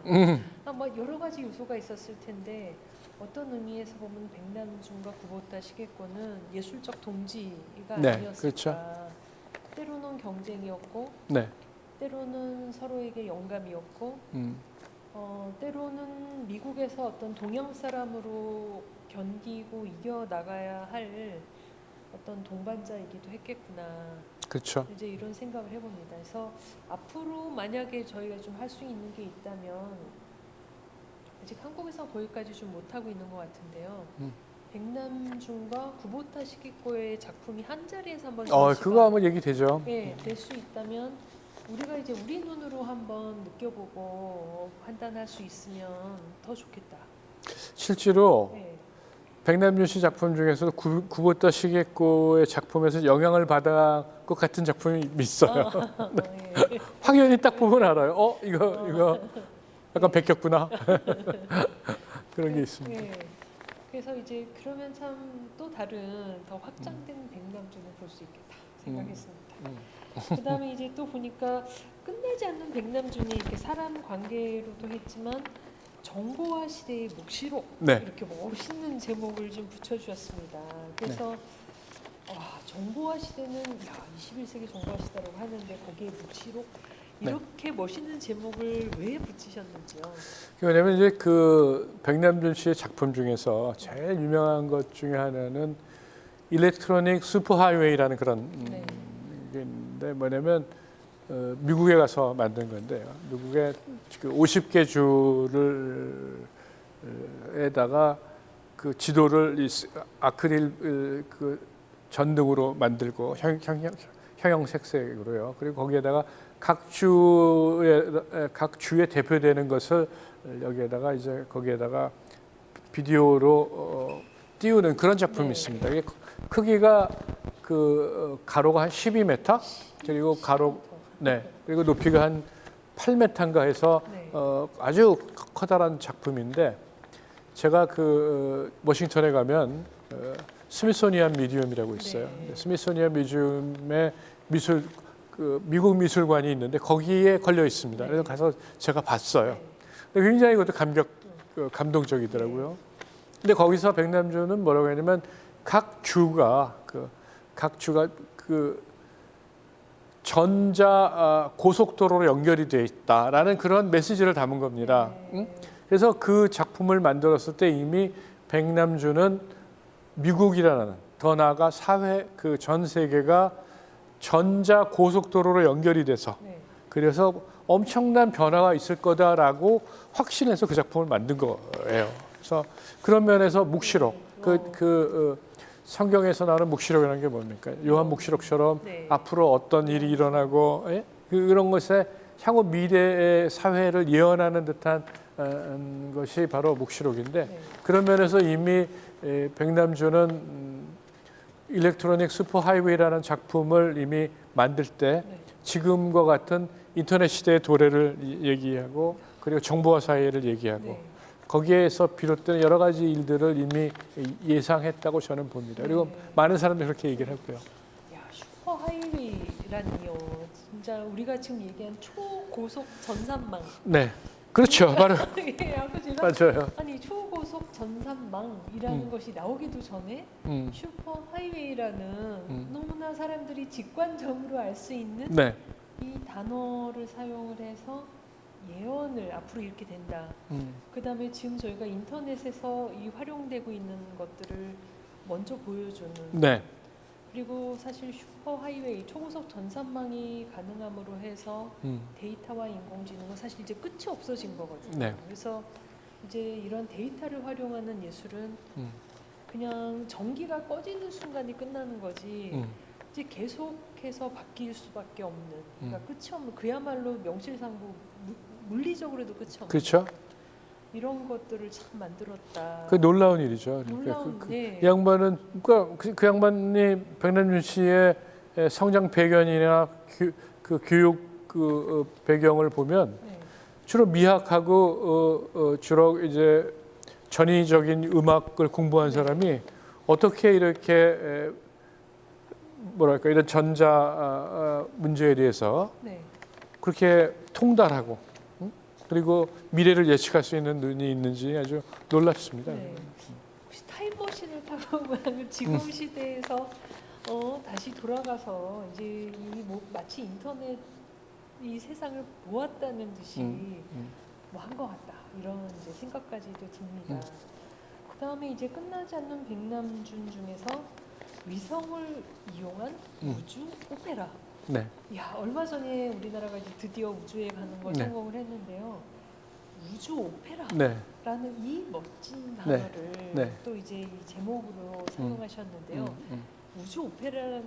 뭐 여러 가지 요소가 있었을 텐데 어떤 의미에서 보면 백남준과 구보타 시게코는 예술적 동지가 네, 아니었을까. 그렇죠. 때로는 경쟁이었고 네. 때로는 서로에게 영감이었고 때로는 미국에서 어떤 동양 사람으로 견디고 이겨 나가야 할 어떤 동반자이기도 했겠구나. 그렇죠. 이제 이런 생각을 해봅니다. 그래서 앞으로 만약에 저희가 좀 할 수 있는 게 있다면 아직 한국에서 거기까지 좀 못하고 있는 것 같은데요. 백남준과 구보타 시게코의 작품이 한 자리에서 한번 그거 한번 얘기 되죠. 네, 될 수 있다면 우리가 이제 우리 눈으로 한번 느껴보고 판단할 수 있으면 더 좋겠다. 실제로 네. 백남준 씨 작품 중에서도 구보타 시게코의 작품에서 영향을 받은 것 같은 작품이 있어요. 네. 확연히 딱 보면 알아요. 이거 약간 베꼈구나. 그런 게 있습니다. 네. 그래서 이제 그러면 참 또 다른 더 확장된 백남준을 볼 수 있겠다 생각했습니다. 그다음에 이제 또 보니까 끝나지 않는 백남준이 이렇게 사람 관계로도 했지만 정보화 시대의 묵시록 네. 이렇게 멋있는 제목을 좀 붙여주셨습니다. 그래서 정보화 시대는 21세기 정보화 시대라고 하는데 거기에 묵시록 이렇게 멋있는 제목을 왜 붙이셨는지요? 왜냐하면 이제 그 백남준 씨의 작품 중에서 제일 유명한 것 중에 하나는 일렉트로닉 슈퍼하이웨이라는 그런 게 있는데 뭐냐면 미국에 가서 만든 건데요. 미국의 그 50개 주를 에다가 그 지도를 아크릴 그 전등으로 만들고 형형색색으로요. 그리고 거기에다가 각 주에 대표되는 것을 여기에다가 이제 거기에다가 비디오로 띄우는 그런 작품이 있습니다. 이게 크기가 그 가로가 한 12m 그리고 그리고 높이가 한 8m인가 해서 아주 커다란 작품인데 제가 그 워싱턴에 가면 스미소니안 미디움이라고 있어요. 네. 스미소니안 미디움의 미국 미술관이 있는데 거기에 걸려 있습니다. 네. 그래서 가서 제가 봤어요. 네. 근데 굉장히 그것도 감동적이더라고요. 근데 거기서 백남준은 뭐라고 하냐면 각 주가 전자 고속도로로 연결이 돼 있다라는 그런 메시지를 담은 겁니다. 응? 그래서 그 작품을 만들었을 때 이미 백남준은 미국이라는 더 나아가 사회 전 세계가 전자 고속도로로 연결이 돼서 네. 그래서 엄청난 변화가 있을 거다라고 확신해서 그 작품을 만든 거예요. 그래서 그런 면에서 묵시록 성경에서 나오는 묵시록이라는 게 뭡니까? 요한 묵시록처럼 네. 앞으로 어떤 일이 일어나고 그런 것에 향후 미래의 사회를 예언하는 듯한 것이 바로 묵시록인데 네. 그런 면에서 이미 백남준은 일렉트로닉 슈퍼 하이웨이라는 작품을 이미 만들 때 네. 지금과 같은 인터넷 시대의 도래를 얘기하고 그리고 정보화 사회를 얘기하고 네. 거기에서 비롯된 여러 가지 일들을 이미 예상했다고 저는 봅니다. 그리고 네. 많은 사람들이 그렇게 얘기를 하고요. 야, 슈퍼 하이웨이라니요. 진짜 우리가 지금 얘기한 초고속 전산망. 네, 그렇죠. 바로 예, 아까 제가 맞아요. 아니 초고속 전산망이라는 것이 나오기도 전에 슈퍼 하이웨이라는 너무나 사람들이 직관적으로 알 수 있는 네, 이 단어를 사용을 해서 예언을 앞으로 이렇게 된다. 그다음에 지금 저희가 인터넷에서 이 활용되고 있는 것들을 먼저 보여주는. 네, 그리고 사실 슈퍼 하이웨이 초고속 전산망이 가능함으로 해서 데이터와 인공지능은 사실 이제 끝이 없어진 거거든요. 네. 그래서 이제 이런 데이터를 활용하는 예술은 그냥 전기가 꺼지는 순간이 끝나는 거지. 이제 계속해서 바뀔 수밖에 없는, 그러니까 끝이 없는, 그야말로 명실상부 물리적으로도 끝이 없는 그렇죠. 이런 것들을 참 만들었다. 그 놀라운 일이죠. 놀라운, 네. 이 양반은 그 양반이 백남준 씨의 성장 배경이나 교육 배경을 보면 네. 주로 미학하고 주로 이제 전위적인 음악을 공부한 사람이 어떻게 이렇게 뭐랄까 이런 전자 문제에 대해서 네. 그렇게 통달하고 그리고 미래를 예측할 수 있는 눈이 있는지 아주 놀랍습니다. 네. 혹시 타임머신을 타고 지금 시대에서 다시 돌아가서 이제 뭐 마치 인터넷 이 세상을 보았다는 듯이 뭐 한 것 같다 이런 이제 생각까지도 듭니다. 그 다음에 이제 끝나지 않는 백남준 중에서 위성을 이용한 우주 오페라. 네. 야, 얼마 전에 우리나라가 이제 드디어 우주에 가는 걸 네. 성공을 했는데요. 우주 오페라라는 네. 이 멋진 단어를 네. 또 이제 이 제목으로 사용하셨는데요. 우주 오페라라는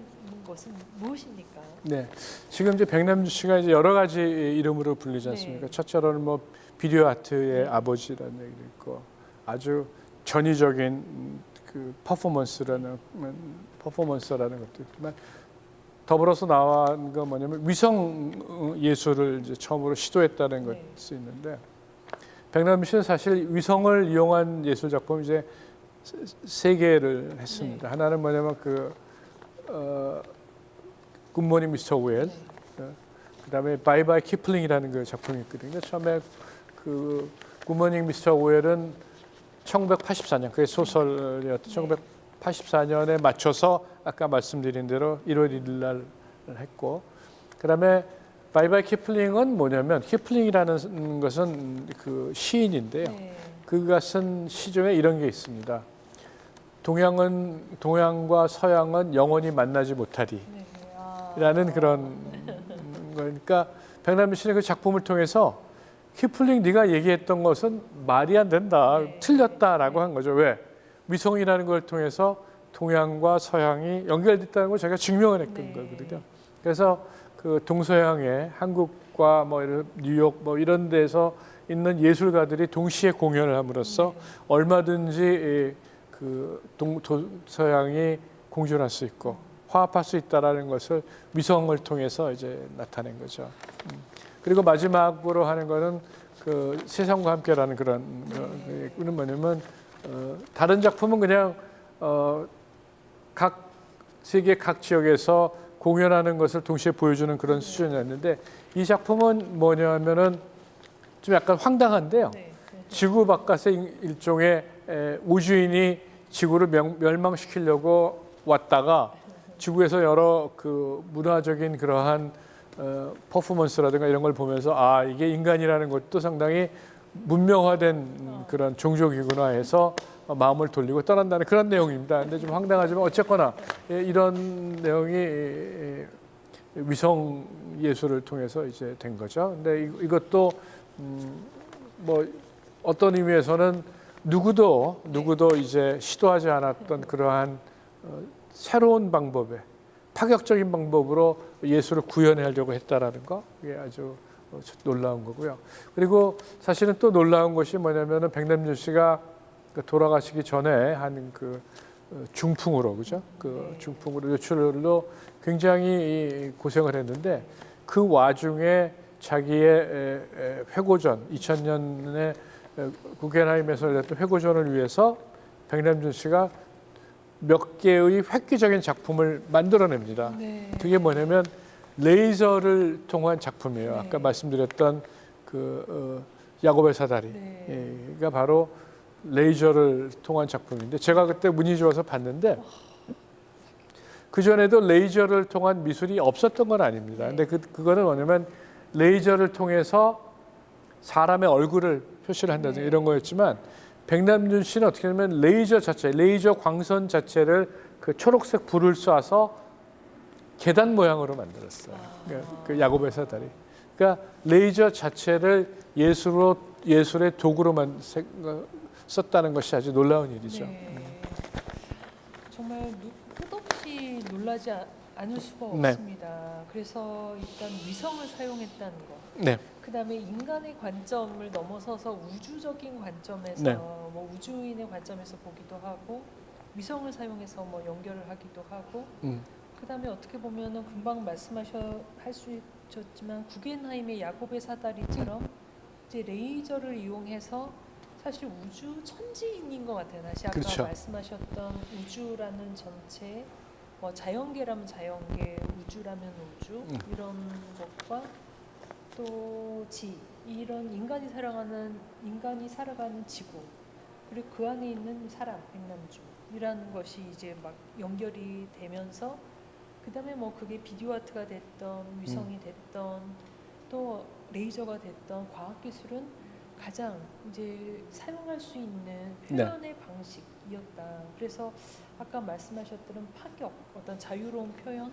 것은 무엇입니까? 네. 지금 이제 백남준 씨가 이제 여러 가지 이름으로 불리지 않습니까? 네. 첫째로는 뭐 비디오 아트의 아버지라는 얘기도 있고 아주 전위적인 그 퍼포먼스라는 것도 있지만 더불어서 나온 거 뭐냐면 위성 예술을 이제 처음으로 시도했다는 네. 것이 있는데 백남준 씨는 사실 위성을 이용한 예술 작품 이제 세 개를 했습니다. 네. 하나는 뭐냐면 굿모닝 미스터 웰, 네. 그다음에 바이바이 키플링이라는 그 작품이 있거든요. 처음에 그 굿모닝 미스터 웰은 1984년 그게 소설이었죠. 네. 1984년에 맞춰서 아까 말씀드린 대로 1월 1일 날 했고, 그다음에 바이바이 키플링은 뭐냐면 키플링이라는 것은 그 시인인데요. 네. 그가 쓴 시 중에 이런 게 있습니다. 동양과 서양은 영원히 만나지 못하리. 네. 아. 라는 그런 거니까 백남준 씨는 그 작품을 통해서 키플링 네가 얘기했던 것은 말이 안 된다, 네. 틀렸다라고 한 거죠. 왜? 위성이라는 걸 통해서 동양과 서양이 연결됐다는 걸 제가 증명을 했던 네. 거거든요. 그래서 그 동서양의 한국과 뭐 이런 뉴욕 뭐 이런 데서 있는 예술가들이 동시에 공연을 함으로써 네. 얼마든지 그 동서양이 공존할 수 있고 화합할 수 있다라는 것을 위성을 통해서 이제 나타낸 거죠. 그리고 마지막으로 하는 거는 그 세상과 함께라는 그런 거는 뭐냐면 다른 작품은 그냥 각 세계 각 지역에서 공연하는 것을 동시에 보여주는 그런 수준이었는데 이 작품은 뭐냐면은 좀 약간 황당한데요. 네. 지구 바깥의 일종의 우주인이 지구를 멸망시키려고 왔다가 지구에서 여러 그 문화적인 그러한 퍼포먼스라든가 이런 걸 보면서 아 이게 인간이라는 것도 상당히 문명화된 그런 종족이구나 해서 마음을 돌리고 떠난다는 그런 내용입니다. 근데 좀 황당하지만 어쨌거나 이런 내용이 위성 예술을 통해서 이제 된 거죠. 근데 이것도 뭐 어떤 의미에서는 누구도 이제 시도하지 않았던 그러한 새로운 방법에 파격적인 방법으로 예술을 구현하려고 했다라는 거 이게 아주 놀라운 거고요. 그리고 사실은 또 놀라운 것이 뭐냐면은 백남준 씨가 돌아가시기 전에 한 그 중풍으로 그죠? 그 중풍으로 뇌출혈로 굉장히 고생을 했는데 그 와중에 자기의 회고전 2000년에 구겐하임에서 열렸던 회고전을 위해서 백남준 씨가 몇 개의 획기적인 작품을 만들어냅니다. 네. 그게 뭐냐면 레이저를 통한 작품이에요. 네. 아까 말씀드렸던 그 야곱의 사다리가 네. 바로 레이저를 통한 작품인데 제가 그때 운이 좋아서 봤는데 그 전에도 레이저를 통한 미술이 없었던 건 아닙니다. 근데 그거는 뭐냐면 레이저를 통해서 사람의 얼굴을 표시를 한다든가 이런 거였지만 백남준 씨는 어떻게 하면 레이저 자체, 레이저 광선 자체를 그 초록색 불을 쏴서 계단 모양으로 만들었어요. 그 야곱의 사다리. 그러니까 레이저 자체를 예술의 도구로만 썼다는 것이 아주 놀라운 일이죠. 네. 정말 끝없이 놀라지 않을 수가 네. 없습니다. 그래서 일단 위성을 사용했다는 것. 네. 그다음에 인간의 관점을 넘어서서 우주적인 관점에서 네. 뭐 우주인의 관점에서 보기도 하고 위성을 사용해서 뭐 연결을 하기도 하고 그다음에 어떻게 보면은 금방 할 수 있었지만 구겐하임의 야곱의 사다리처럼 이제 레이저를 이용해서 사실 우주 천지인인 것 같아요. 다시 아까 그렇죠. 말씀하셨던 우주라는 전체, 뭐 자연계라면 자연계, 우주라면 우주 이런 것과 또 이런 인간이 살아가는 지구 그리고 그 안에 있는 사람 백남주이라는 것이 이제 막 연결이 되면서 그다음에 뭐 그게 비디오 아트가 됐던 위성이 됐던 또 레이저가 됐던 과학 기술은 가장 이제 사용할 수 있는 표현의 방식이었다. 그래서 아까 말씀하셨던 파격, 어떤 자유로운 표현,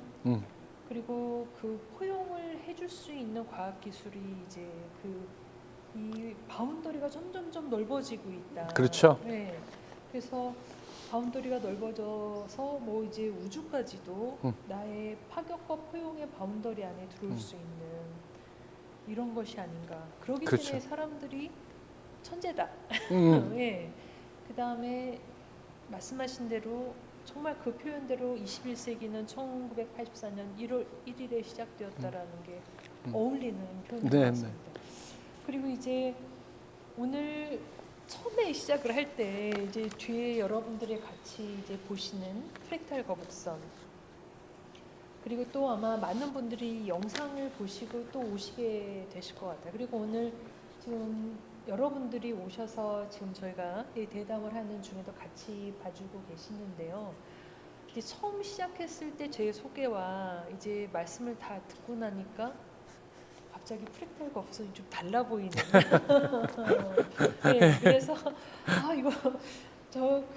그리고 그 포용을 해줄 수 있는 과학 기술이 이제 이 바운더리가 점점점 넓어지고 있다. 그렇죠. 네. 그래서 바운더리가 넓어져서 뭐 이제 우주까지도 나의 파격과 포용의 바운더리 안에 들어올 수 있는 이런 것이 아닌가. 그렇기 그렇죠. 때문에 사람들이 천재다. 네. 그 다음에 말씀하신 대로 정말 그 표현대로 21세기는 1984년 1월 1일에 시작되었다라는 게 어울리는 표현인 것 같습니다. 그리고 이제 오늘 처음에 시작을 할 때 이제 뒤에 여러분들이 같이 이제 보시는 프랙탈 거북선 그리고 또 아마 많은 분들이 영상을 보시고 또 오시게 되실 것 같아요. 그리고 오늘 지금 여러분들이 오셔서 지금 저희가 이 대담을 하는 중에도 같이 봐주고 계시는데요. 이제 처음 시작했을 때 제 소개와 이제 말씀을 다 듣고 나니까 갑자기 프랙탈 거북선이 좀 달라 보이는. 네, 그래서 이거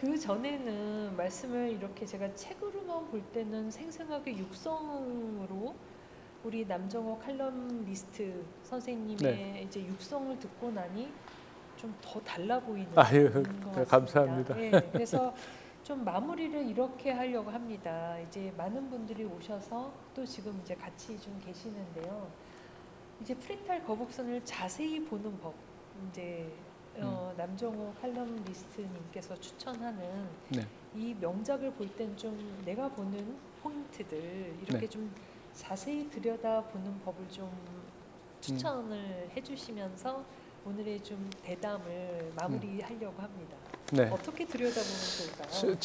그 전에는 말씀을 이렇게 제가 책으로만 볼 때는 생생하게 육성으로 우리 남정호 칼럼니스트 선생님의 이제 육성을 듣고 나니 좀 더 달라 보이는 것 같습니다. 감사합니다. 네, 그래서 좀 마무리를 이렇게 하려고 합니다. 이제 많은 분들이 오셔서 또 지금 이제 같이 좀 계시는데요. 이제 프랙탈 거북선을 자세히 보는 법, 이제 남정호 칼럼니스트님께서 추천하는 이 명작을 볼 땐 좀 내가 보는 포인트들 이렇게 좀 자세히 들여다보는 법을 좀 추천을 해주시면서 오늘의 좀 대담을 마무리하려고 합니다. 어떻게 들여다보면 좋을까요?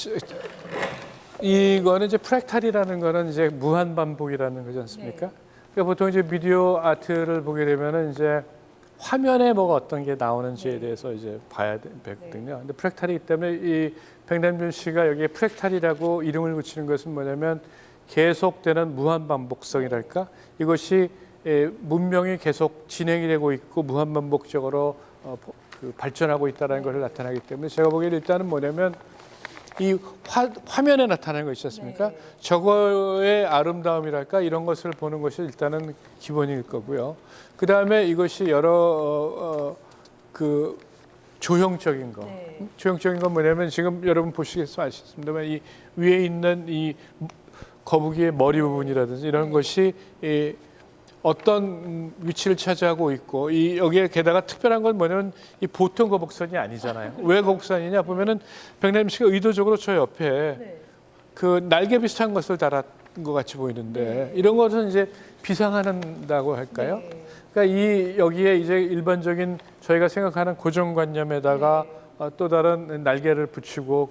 이거는 이제 프랙탈이라는 거는 이제 무한 반복이라는 거지 않습니까? 네. 그러니까 보통 이제 비디오 아트를 보게 되면은 이제 화면에 뭐가 어떤 게 나오는지에 네. 대해서 이제 봐야 되거든요. 근데 프랙탈이기 때문에 이 백남준 씨가 여기에 프랙탈이라고 이름을 붙이는 것은 뭐냐면 계속되는 무한 반복성이랄까? 이것이 문명이 계속 진행이 되고 있고 무한 반복적으로 그 발전하고 있다는 것을 나타나기 때문에 제가 보기에 일단은 뭐냐면 이 화면에 나타나는 거 있지 않습니까? 네. 저거의 아름다움이랄까 이런 것을 보는 것이 일단은 기본일 거고요. 그 다음에 이것이 여러 그 조형적인 거. 네. 조형적인 건 뭐냐면 지금 여러분 보시겠으면 아시겠습니다만 이 위에 있는 이 거북이의 머리 부분이라든지 이런 네. 것이 이 어떤 위치를 차지하고 있고 이 여기에 게다가 특별한 건 뭐냐면 이 보통 거북선이 아니잖아요. 왜 거북선이냐 보면은 백남 씨가 의도적으로 저 옆에 네. 그 날개 비슷한 것을 달았 것 같이 보이는데 네. 이런 것은 이제 비상하는다고 할까요? 네. 그러니까 이 여기에 이제 일반적인 저희가 생각하는 고정관념에다가 네. 또 다른 날개를 붙이고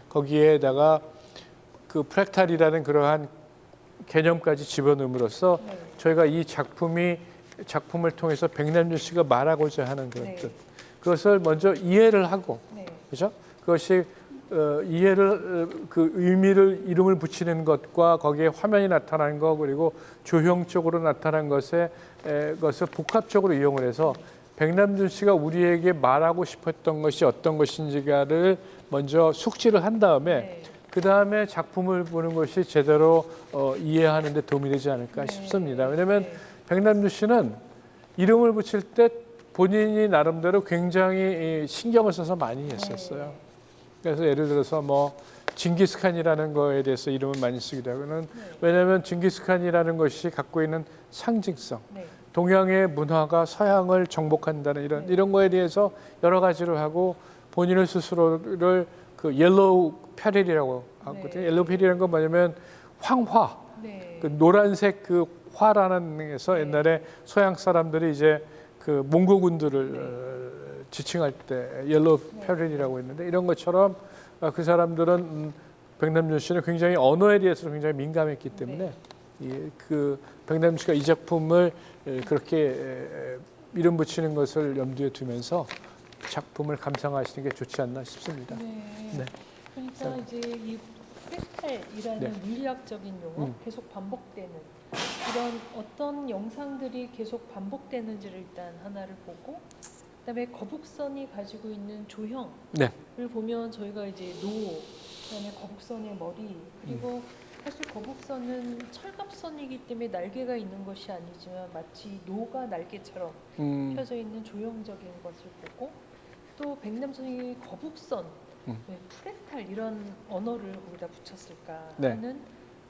거기에다가 그 프랙탈이라는 그러한 개념까지 집어넣음으로써 네. 저희가 이 작품을 통해서 백남준 씨가 말하고자 하는 그런 네. 뜻 그것을 먼저 이해를 하고 네. 그렇죠? 그것이 이해를 그 의미를 이름을 붙이는 것과 거기에 화면이 나타난 것 그리고 조형적으로 나타난 것을 복합적으로 이용을 해서 백남준 씨가 우리에게 말하고 싶었던 것이 어떤 것인지를 먼저 숙지를 한 다음에 네. 그 다음에 작품을 보는 것이 제대로 이해하는 데 도움이 되지 않을까 네. 싶습니다. 왜냐하면 네. 백남준 씨는 이름을 붙일 때 본인이 나름대로 굉장히 신경을 써서 많이 했었어요. 네. 그래서 예를 들어서 뭐 징기스칸이라는 거에 대해서 이름을 많이 쓰기도 하고는 네. 왜냐하면 징기스칸이라는 것이 갖고 있는 상징성, 네. 동양의 문화가 서양을 정복한다는 네. 이런 거에 대해서 여러 가지로 하고 본인을 스스로를 그 옐로우 페릴이라고 하거든요. 네. 옐로우 페릴이라는 건 뭐냐면 황화, 네. 그 노란색 그 화라는 데서 네. 옛날에 서양 사람들이 이제 그 몽고군들을 네. 지칭할 때 옐로우 네. 페릴이라고 했는데 이런 것처럼 그 사람들은 백남준 씨는 굉장히 언어에 대해서 굉장히 민감했기 때문에 그 백남준 씨가 이 작품을 그렇게 이름 붙이는 것을 염두에 두면서 작품을 감상하시는 게 좋지 않나 싶습니다. 네. 네. 그러니까 이제 이 프랙탈이라는 네. 물리학적인 용어, 계속 반복되는 이런 어떤 영상들이 계속 반복되는지를 일단 하나를 보고, 그다음에 거북선이 가지고 있는 조형을 네. 보면 저희가 이제 노, 그다음에 거북선의 머리, 그리고 사실 거북선은 철갑선이기 때문에 날개가 있는 것이 아니지만 마치 노가 날개처럼 펴져 있는 조형적인 것을 보고, 또 백남준이 거북선, 왜 프랙탈 이런 언어를 거기다 붙였을까 네. 하는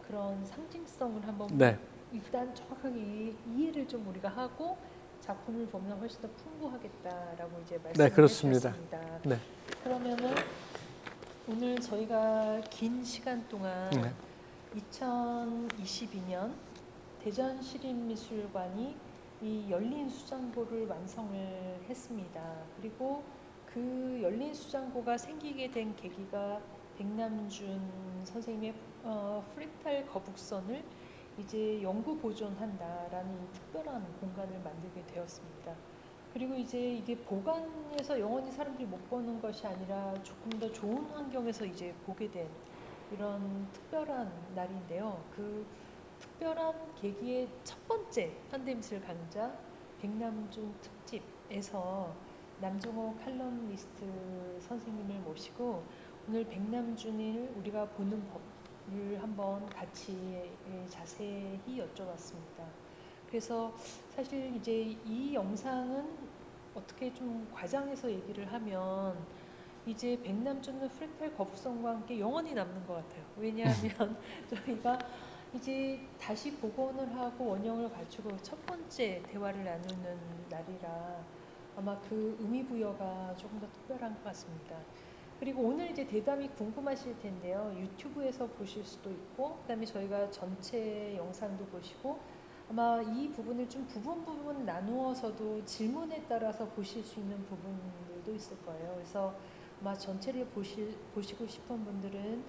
그런 상징성을 한번 네. 일단 정확하게 이해를 좀 우리가 하고 작품을 보면 훨씬 더 풍부하겠다라고 이제 말씀을 그렇습니다. 해주셨습니다. 네. 그러면은 오늘 저희가 긴 시간 동안 2022년 대전시립미술관이 이 열린 수장고를 완성을 했습니다. 그리고 그 열린 수장고가 생기게 된 계기가 백남준 선생님의 프랙탈 거북선을 이제 영구 보존한다라는 특별한 공간을 만들게 되었습니다. 그리고 이제 이게 보관해서 영원히 사람들이 못 보는 것이 아니라 조금 더 좋은 환경에서 이제 보게 된 이런 특별한 날인데요. 그 특별한 계기의 첫 번째 현대미술 강좌 백남준 특집에서 남종호 칼럼니스트 선생님을 모시고 오늘 백남준을 우리가 보는 법을 한번 같이 자세히 여쭤봤습니다. 그래서 사실 이제 이 영상은 어떻게 좀 과장해서 얘기를 하면 이제 백남준은 프랙탈 거북선과 함께 영원히 남는 것 같아요. 왜냐하면 저희가 이제 다시 복원을 하고 원형을 갖추고 첫 번째 대화를 나누는 날이라 아마 그 의미부여가 조금 더 특별한 것 같습니다. 그리고 오늘 이제 대담이 궁금하실 텐데요. 유튜브에서 보실 수도 있고, 그다음에 저희가 전체 영상도 보시고, 아마 이 부분을 좀 부분 나누어서도 질문에 따라서 보실 수 있는 부분들도 있을 거예요. 그래서 아마 전체를 보시고 싶은 분들은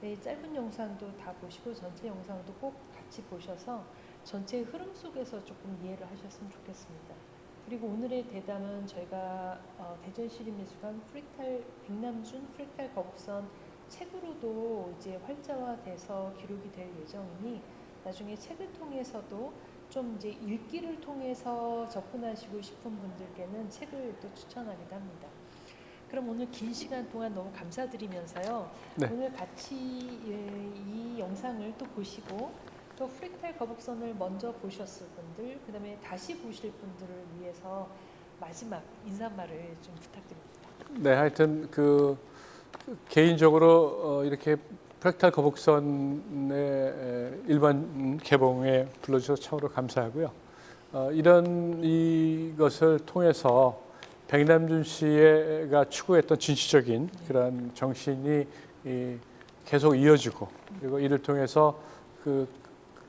네, 짧은 영상도 다 보시고 전체 영상도 꼭 같이 보셔서 전체 흐름 속에서 조금 이해를 하셨으면 좋겠습니다. 그리고 오늘의 대담은 저희가 대전시립미술관 프리탈 백남준 프리탈 거북선 책으로도 이제 활자화돼서 기록이 될 예정이니 나중에 책을 통해서도 좀 이제 읽기를 통해서 접근하시고 싶은 분들께는 책을 또 추천하기도 합니다. 그럼 오늘 긴 시간 동안 너무 감사드리면서요. 네. 오늘 같이 이 영상을 또 보시고 또 프리탈 거북선을 먼저 보셨을 분들, 그 다음에 다시 보실 분들을 위해서 마지막 인사말을 좀 부탁드립니다. 네, 하여튼 그 개인적으로 이렇게 프랙탈 거북선의 일반 개봉에 불러주셔서 참으로 감사하고요. 이런 이것을 통해서 백남준 씨가 추구했던 진취적인 그런 정신이 계속 이어지고, 그리고 이를 통해서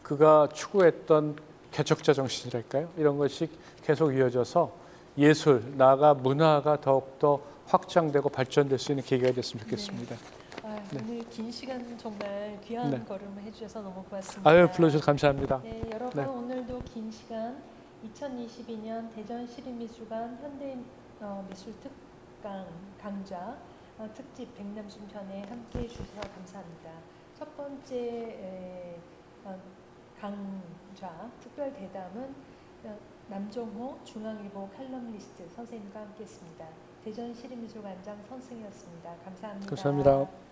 그가 추구했던 개척자 정신이랄까요? 이런 것이 계속 이어져서 예술, 나아가 문화가 더욱더 확장되고 발전될 수 있는 계기가 됐으면 좋겠습니다. 네. 오늘 긴 시간 정말 귀한 네. 걸음 해주셔서 너무 고맙습니다. 아유, 불러주셔서 감사합니다. 네, 여러분 네. 오늘도 긴 시간 2022년 대전시립미술관 현대미술 특강 강좌 특집 백남준 편에 함께해 주셔서 감사합니다. 첫 번째 강좌 특별 대담은 남종호 중앙일보 칼럼니스트 선생님과 함께했습니다. 대전시립미술관장 선생이었습니다. 감사합니다. 감사합니다.